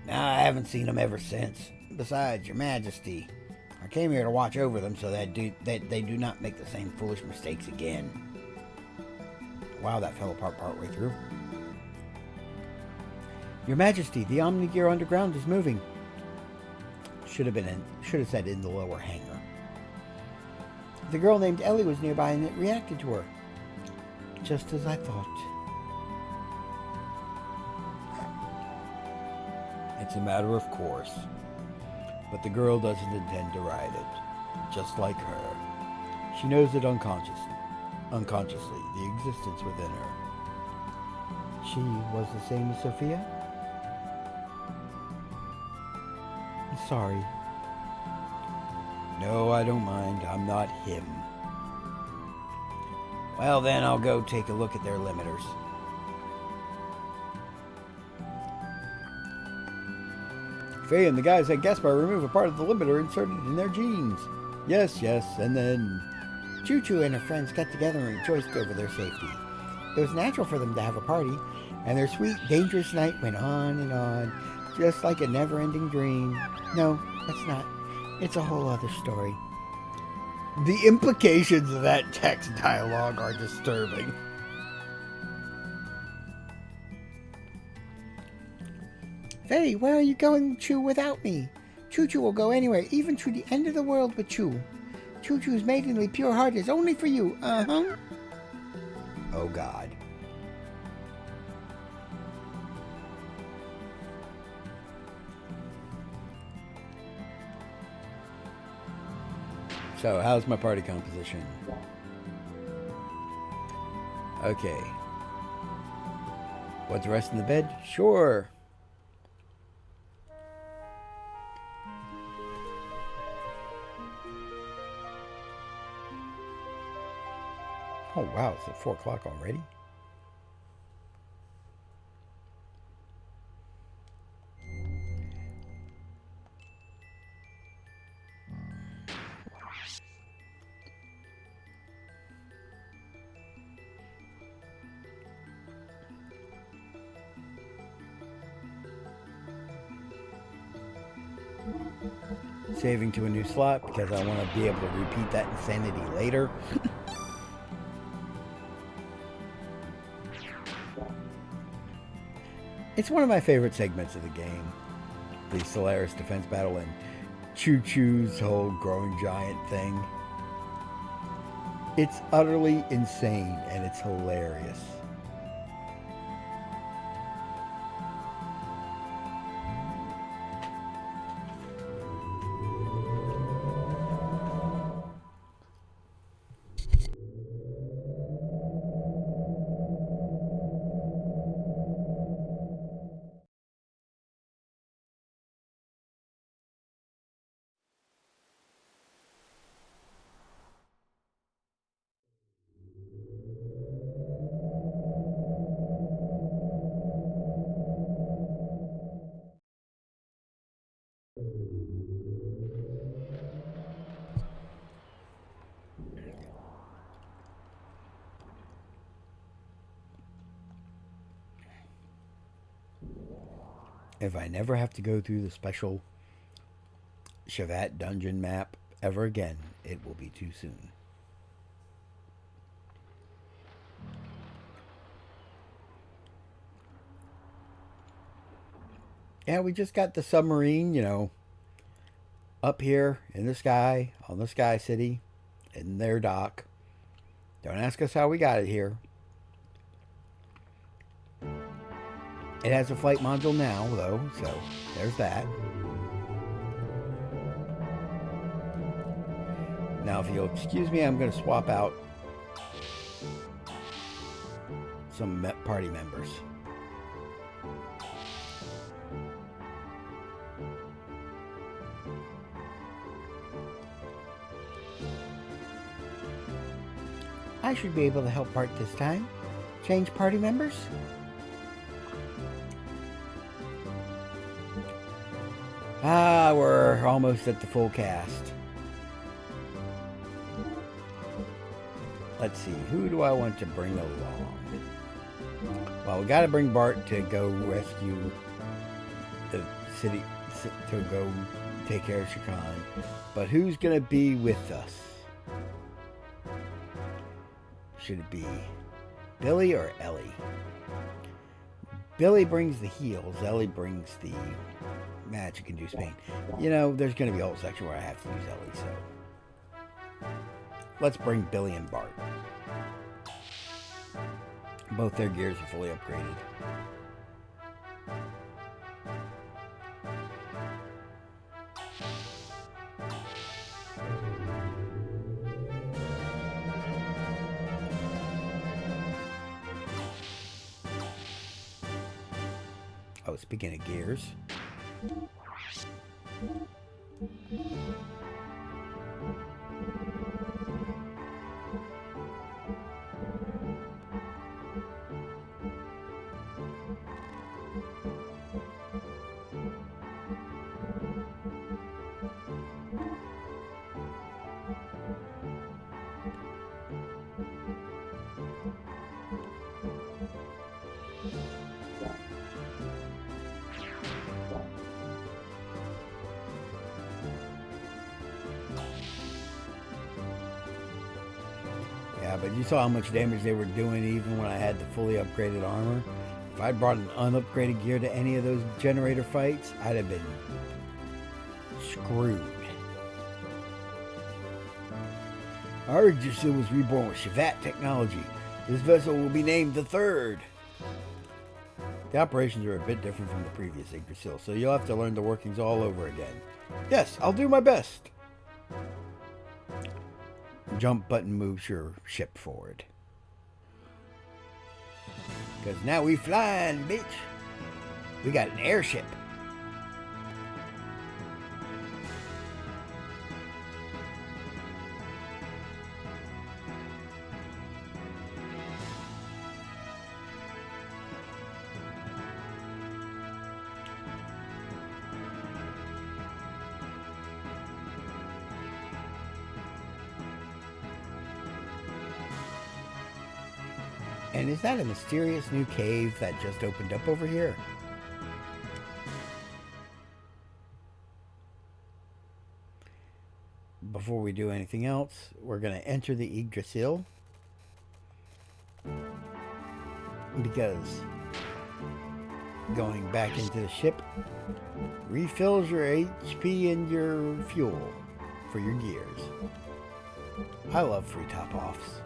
A: Nah, I haven't seen them ever since. Besides, Your Majesty, I came here to watch over them so that they do not make the same foolish mistakes again. Wow, that fell apart partway through. Your Majesty, the Omnigear underground is moving. Should have said in the lower hangar. The girl named Ellie was nearby and it reacted to her. Just as I thought. It's a matter of course. But the girl doesn't intend to ride it. Just like her. She knows it unconsciously, the existence within her. She was the same as Sophia? I'm sorry. No, I don't mind. I'm not him. Well, then I'll go take a look at their limiters. Faye and the guys at Gaspar remove a part of the limiter inserted in their genes. Yes, and then... Choo-Choo and her friends got together and rejoiced over their safety. It was natural for them to have a party, and their sweet, dangerous night went on and on, just like a never-ending dream. No, that's not. It's a whole other story. The implications of that text dialogue are disturbing. Faye, where are you going, Choo, without me? Choo-Choo will go anywhere, even to the end of the world with Choo. Choo-Choo's maidenly pure heart is only for you. Uh-huh. Oh, God. So, how's my party composition? Okay. Want the rest in the bed? Sure. Oh, wow. It's at 4 o'clock already? Saving to a new slot because I want to be able to repeat that insanity later. It's one of my favorite segments of the game. The Solaris defense battle and Choo-Choo's whole growing giant thing. It's utterly insane and it's hilarious. If I never have to go through the special Shavat dungeon map ever again, it will be too soon. Yeah, we just got the submarine, you know, up here in the sky, on the Sky City, in their dock. Don't ask us how we got it here. It has a flight module now, though, so there's that. Now, if you'll excuse me, I'm going to swap out some party members.
B: I should be able to help Bart this time. Change party members?
A: Ah, we're almost at the full cast. Let's see, who do I want to bring along? Well, we got to bring Bart to go rescue the city, to go take care of Shakan. But who's going to be with us? Should it be Billy or Ellie? Billy brings the heals, Ellie brings the magic-induced pain. You know, there's going to be a whole section where I have to use Ellie, so let's bring Billy and Bart. Both their gears are fully upgraded. Oh, speaking of gears. Yeah, but you saw how much damage they were doing even when I had the fully upgraded armor. If I'd brought an unupgraded gear to any of those generator fights, I'd have been screwed. Our Yggdrasil was reborn with Shavat technology. This vessel will be named the Third. The operations are a bit different from the previous Yggdrasil, so you'll have to learn the workings all over again. Yes, I'll do my best. Jump button moves your ship forward. Because now we flying, bitch. We got an airship. And is that a mysterious new cave that just opened up over here? Before we do anything else, we're going to enter the Yggdrasil. Because going back into the ship refills your HP and your fuel for your gears. I love free top-offs.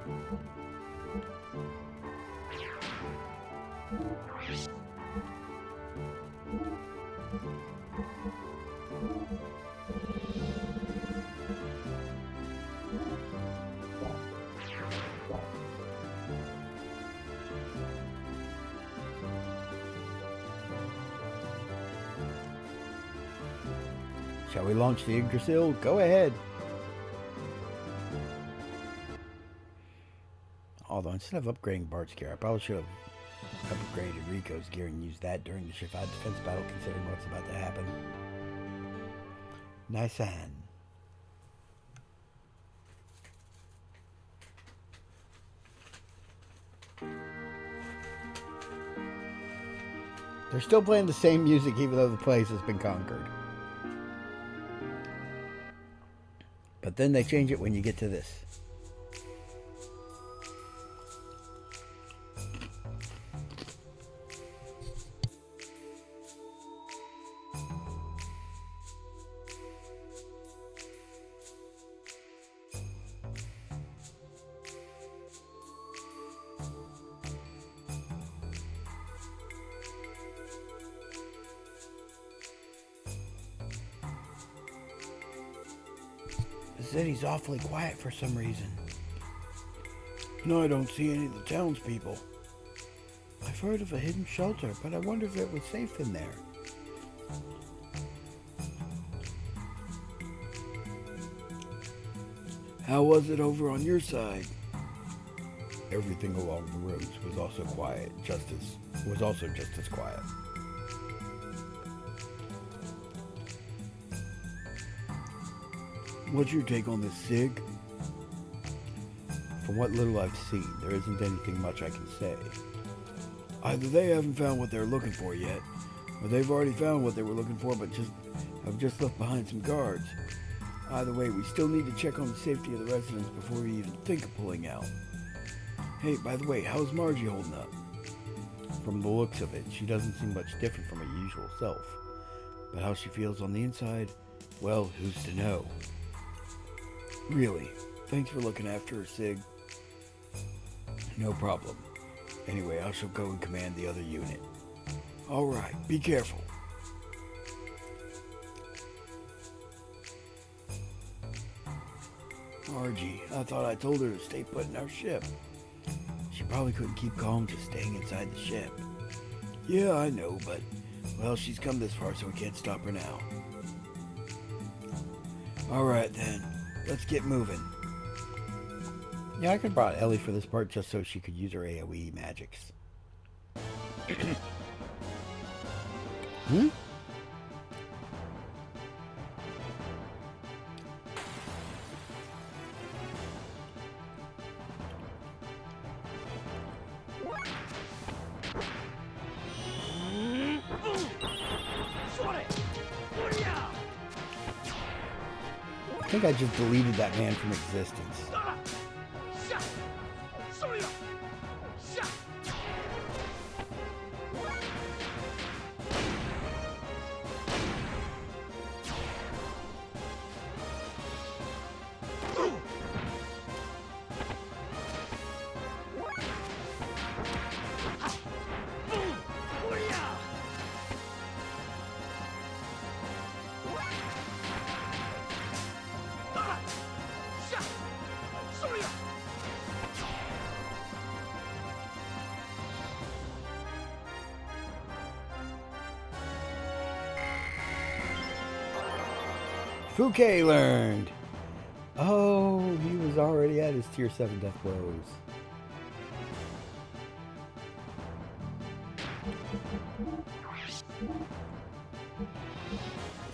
A: Shall we launch the Yggdrasil? Go ahead. Although instead of upgrading Bart's gear, I probably should have upgraded Rico's gear and used that during the Shavat defense battle, considering what's about to happen. Nice hand. They're still playing the same music even though the place has been conquered. But then they change it when you get to this. The city's awfully quiet for some reason. No, I don't see any of the townspeople. I've heard of a hidden shelter, but I wonder if it was safe in there. How was it over on your side? Everything along the roads was also just as quiet. What's your take on this, Sig? From what little I've seen, there isn't anything much I can say. Either they haven't found what they're looking for yet, or they've already found what they were looking for but have just left behind some guards. Either way, we still need to check on the safety of the residents before we even think of pulling out. Hey, by the way, how's Margie holding up? From the looks of it, she doesn't seem much different from her usual self. But how she feels on the inside, well, who's to know? Really, thanks for looking after her, Sig. No problem. Anyway, I shall go and command the other unit. Alright, be careful. Margie, I thought I told her to stay put in our ship. She probably couldn't keep calm just staying inside the ship. Yeah, I know, but, well, she's come this far, so we can't stop her now. Alright then, let's get moving. Yeah, I could have brought Ellie for this part just so she could use her AoE magics. Hmm? I think I just deleted that man from existence. Fouquet learned. Oh, he was already at his tier 7 death blows.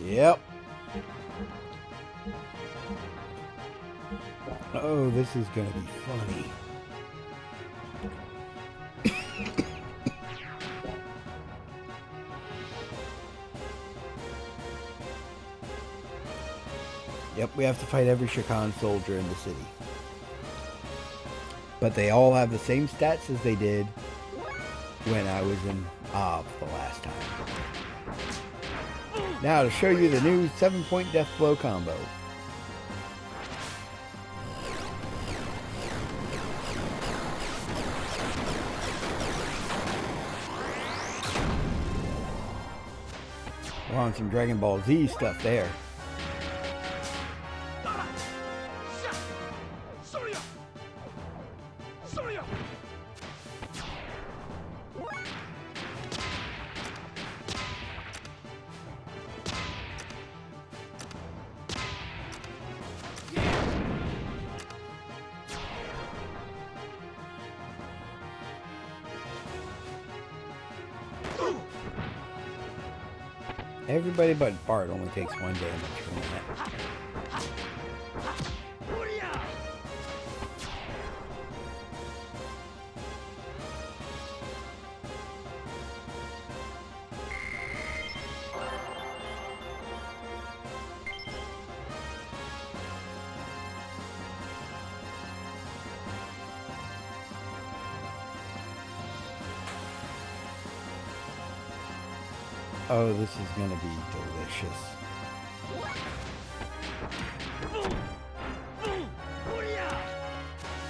A: Yep. Oh, this is gonna be funny. Yep, we have to fight every Shakan soldier in the city. But they all have the same stats as they did when I was in Ob the last time. Now to show you the new 7-point death blow combo. We're on some Dragon Ball Z stuff there. Everybody but Bart only takes 1 damage from that. Oh, this is gonna be delicious.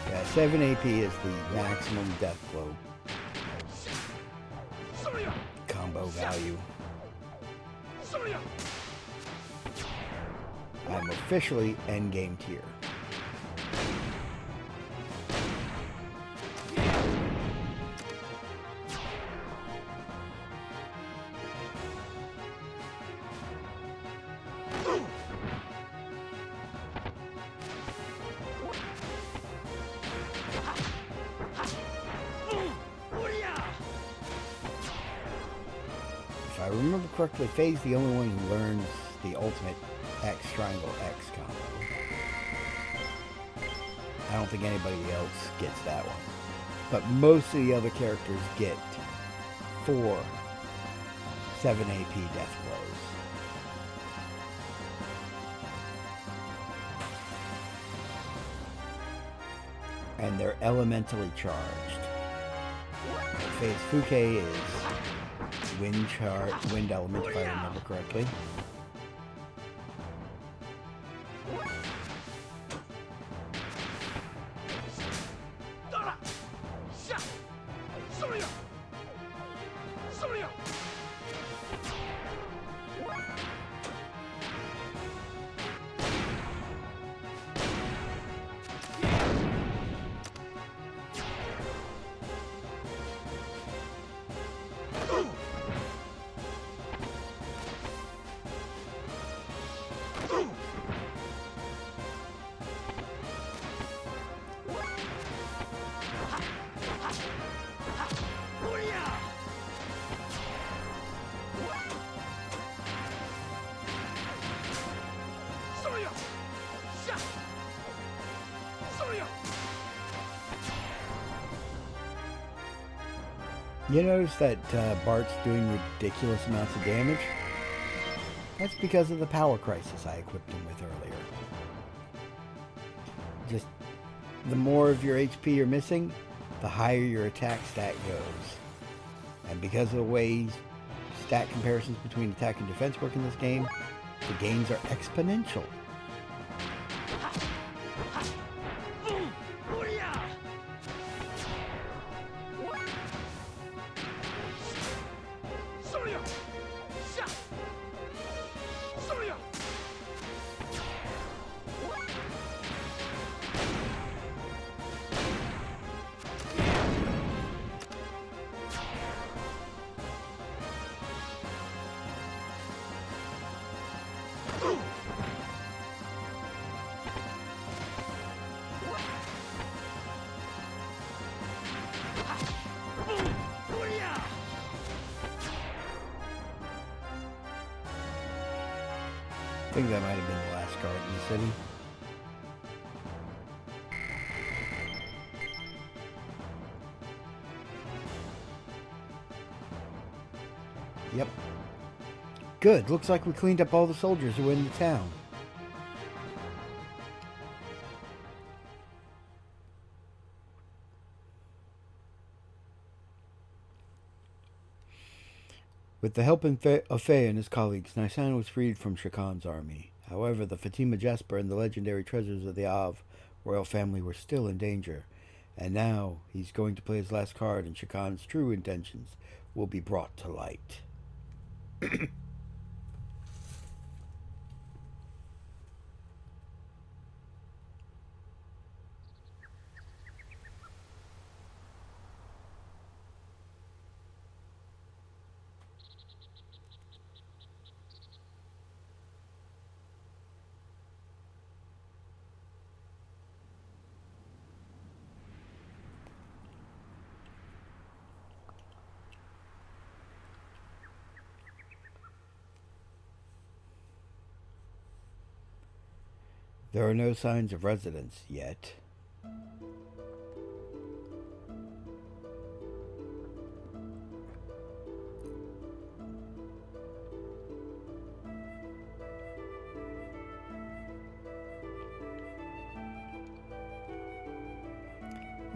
A: Yeah, 7 AP is the maximum death blow combo value. I'm officially endgame tier. I remember correctly, Faye's the only one who learns the ultimate X triangle X combo. I don't think anybody else gets that one. But most of the other characters get 4 7 AP death blows. And they're elementally charged. Faye's Fuke is wind element, if I remember correctly. You notice that Bart's doing ridiculous amounts of damage? That's because of the power crisis I equipped him with earlier. Just the more of your HP you're missing, the higher your attack stat goes. And because of the way stat comparisons between attack and defense work in this game, the gains are exponential. I think that might have been the last guard in the city. Yep. Good. Looks like we cleaned up all the soldiers who were in the town. With the help of Faye and his colleagues, Nisan was freed from Shakan's army. However, the Fatima Jasper and the legendary treasures of the Av royal family were still in danger, and now he's going to play his last card and Shakan's true intentions will be brought to light. There are no signs of residents yet.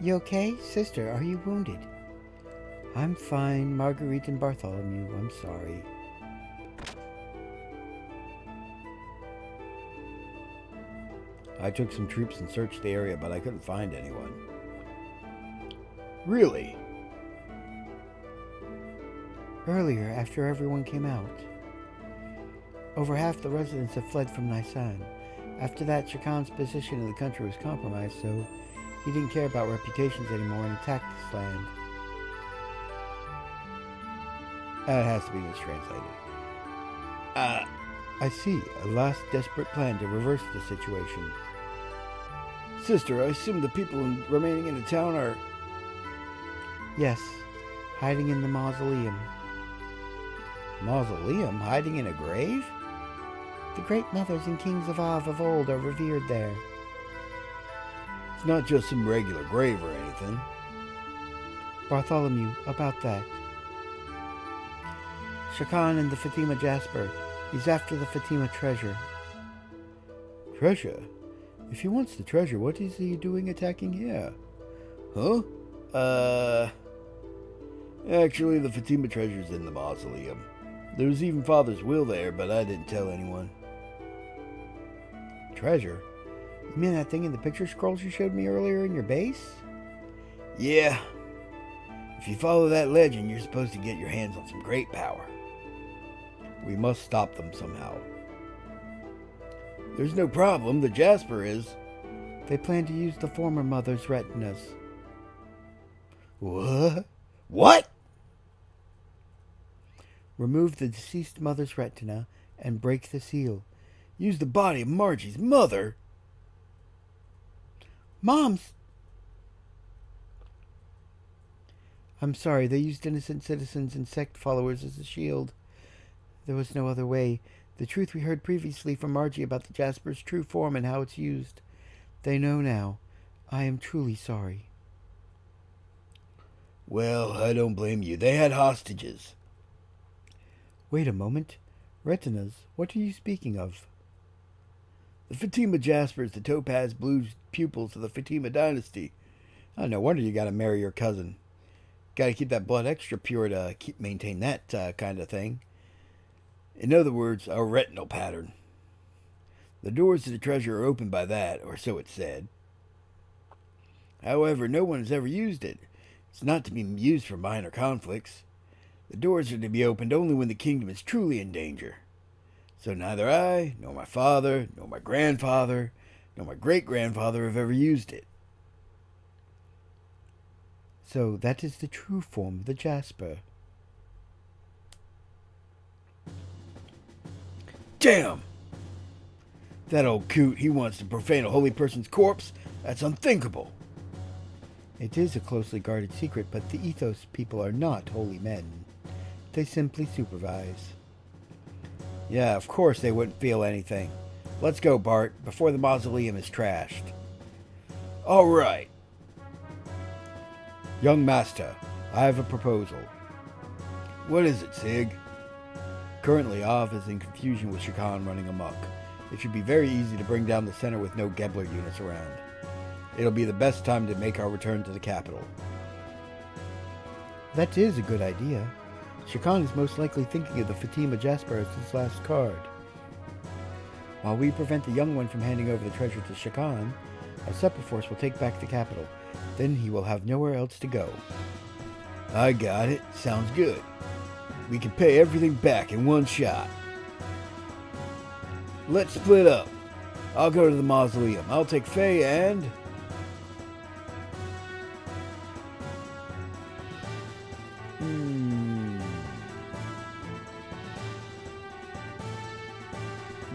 B: You okay? Sister, are you wounded?
A: I'm fine, Marguerite and Bartholomew. I'm sorry. I took some troops and searched the area, but I couldn't find anyone. Really?
B: Earlier, after everyone came out. Over half the residents have fled from Nisan. After that, Shakan's position in the country was compromised, so he didn't care about reputations anymore and attacked this land.
A: That has to be mistranslated. I see. A last desperate plan to reverse the situation. Sister, I assume the people remaining in the town are...
B: Yes, hiding in the mausoleum.
A: Mausoleum hiding in a grave?
B: The great mothers and kings of Av of old are revered there.
A: It's not just some regular grave or anything.
B: Bartholomew, about that. Shakan and the Fatima Jasper. He's after the Fatima treasure.
A: Treasure? If he wants the treasure, what is he doing attacking here? Huh? Actually, the Fatima treasure's in the mausoleum. There was even Father's will there, but I didn't tell anyone.
B: Treasure? You mean that thing in the picture scrolls you showed me earlier in your base?
A: Yeah. If you follow that legend, you're supposed to get your hands on some great power. We must stop them somehow. There's no problem, the Jasper is.
B: They plan to use the former mother's retinas.
A: What? What?
B: Remove the deceased mother's retina and break the seal.
A: Use the body of Margie's mother?
B: Mom's... I'm sorry, they used innocent citizens and sect followers as a shield. There was no other way. The truth we heard previously from Margie about the Jasper's true form and how it's used. They know now. I am truly sorry.
A: Well, I don't blame you. They had hostages.
B: Wait a moment. Retinas? What are you speaking of?
A: The Fatima Jaspers, the topaz blue pupils of the Fatima dynasty. Oh, no wonder you gotta marry your cousin. Gotta keep that blood extra pure to maintain that kind of thing. In other words, a retinal pattern. The doors to the treasure are opened by that, or so it's said. However, no one has ever used it. It's not to be used for minor conflicts. The doors are to be opened only when the kingdom is truly in danger. So neither I, nor my father, nor my grandfather, nor my great-grandfather have ever used it.
B: So that is the true form of the Jasper.
A: Damn! That old coot, he wants to profane a holy person's corpse? That's unthinkable.
B: It is a closely guarded secret, but the Ethos people are not holy men. They simply supervise.
A: Yeah, of course they wouldn't feel anything. Let's go, Bart, before the mausoleum is trashed. All right. Young master, I have a proposal. What is it, Sig? Currently, Av is in confusion with Shakan running amok. It should be very easy to bring down the center with no Gebler units around. It'll be the best time to make our return to the capital.
B: That is a good idea. Shakan is most likely thinking of the Fatima Jasper as his last card. While we prevent the young one from handing over the treasure to Shakan, a separate force will take back the capital. Then he will have nowhere else to go.
A: I got it. Sounds good. We can pay everything back in one shot. Let's split up. I'll go to the mausoleum. I'll take Faye and...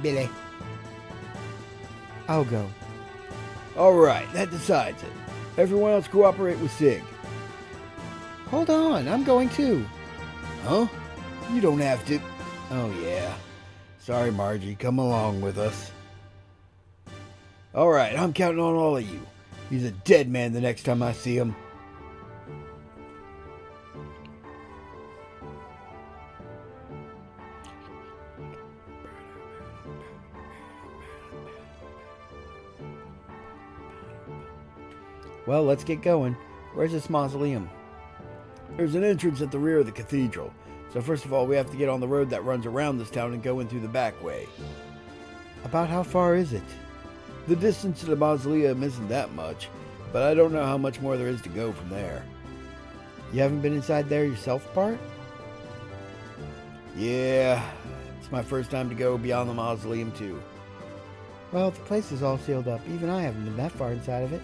B: Billy. I'll go.
A: Alright, that decides it. Everyone else cooperate with Sig.
B: Hold on, I'm going too.
A: Huh? You don't have to. Oh, yeah. Sorry, Margie. Come along with us. Alright, I'm counting on all of you. He's a dead man the next time I see him.
B: Well, let's get going. Where's this mausoleum?
A: There's an entrance at the rear of the cathedral. So first of all, we have to get on the road that runs around this town and go in through the back way.
B: About how far is it?
A: The distance to the mausoleum isn't that much, but I don't know how much more there is to go from there.
B: You haven't been inside there yourself, Bart?
A: Yeah, it's my first time to go beyond the mausoleum too.
B: Well, the place is all sealed up. Even I haven't been that far inside of it.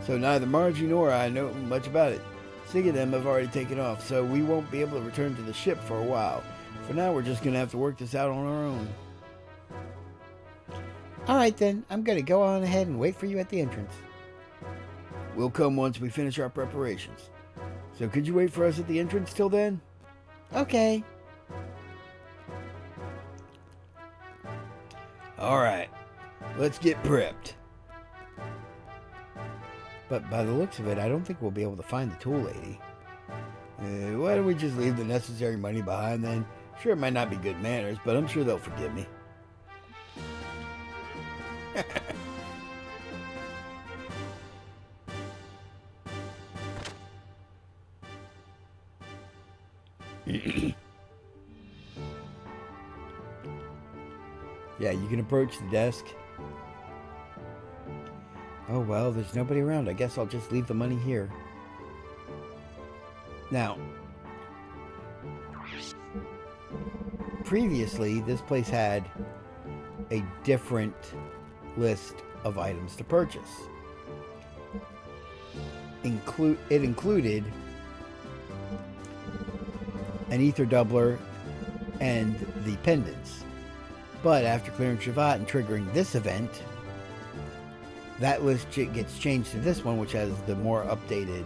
A: So neither Margie nor I know much about it. Sig and them have already taken off, so we won't be able to return to the ship for a while. For now, we're just going to have to work this out on our own.
B: Alright then, I'm going to go on ahead and wait for you at the entrance.
A: We'll come once we finish our preparations. So could you wait for us at the entrance till then?
B: Okay.
A: Alright, let's get prepped. But by the looks of it, I don't think we'll be able to find the tool lady. Why don't we just leave the necessary money behind then? Sure, it might not be good manners, but I'm sure they'll forgive me. Yeah, you can approach the desk. Oh well, there's nobody around. I guess I'll just leave the money here. Now, previously, this place had a different list of items to purchase. It included an ether doubler and the pendants. But after clearing Shavat and triggering this event, that list gets changed to this one, which has the more updated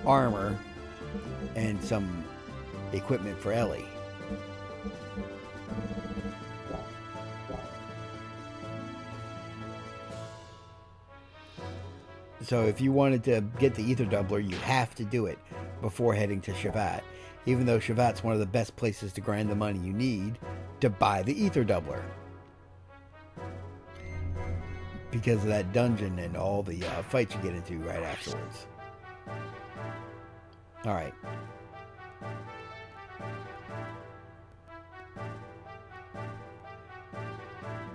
A: armor and some equipment for Ellie. So if you wanted to get the ether doubler, you have to do it before heading to Shavat, even though Shavat's one of the best places to grind the money you need to buy the ether doubler, because of that dungeon and all the fights you get into right afterwards. Alright.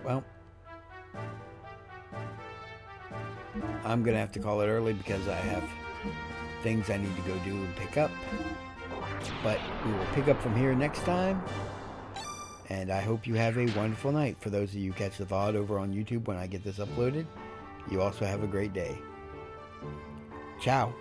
A: Well, I'm gonna have to call it early because I have things I need to go do and pick up. But we will pick up from here next time. And I hope you have a wonderful night. For those of you who catch the VOD over on YouTube when I get this uploaded, you also have a great day. Ciao.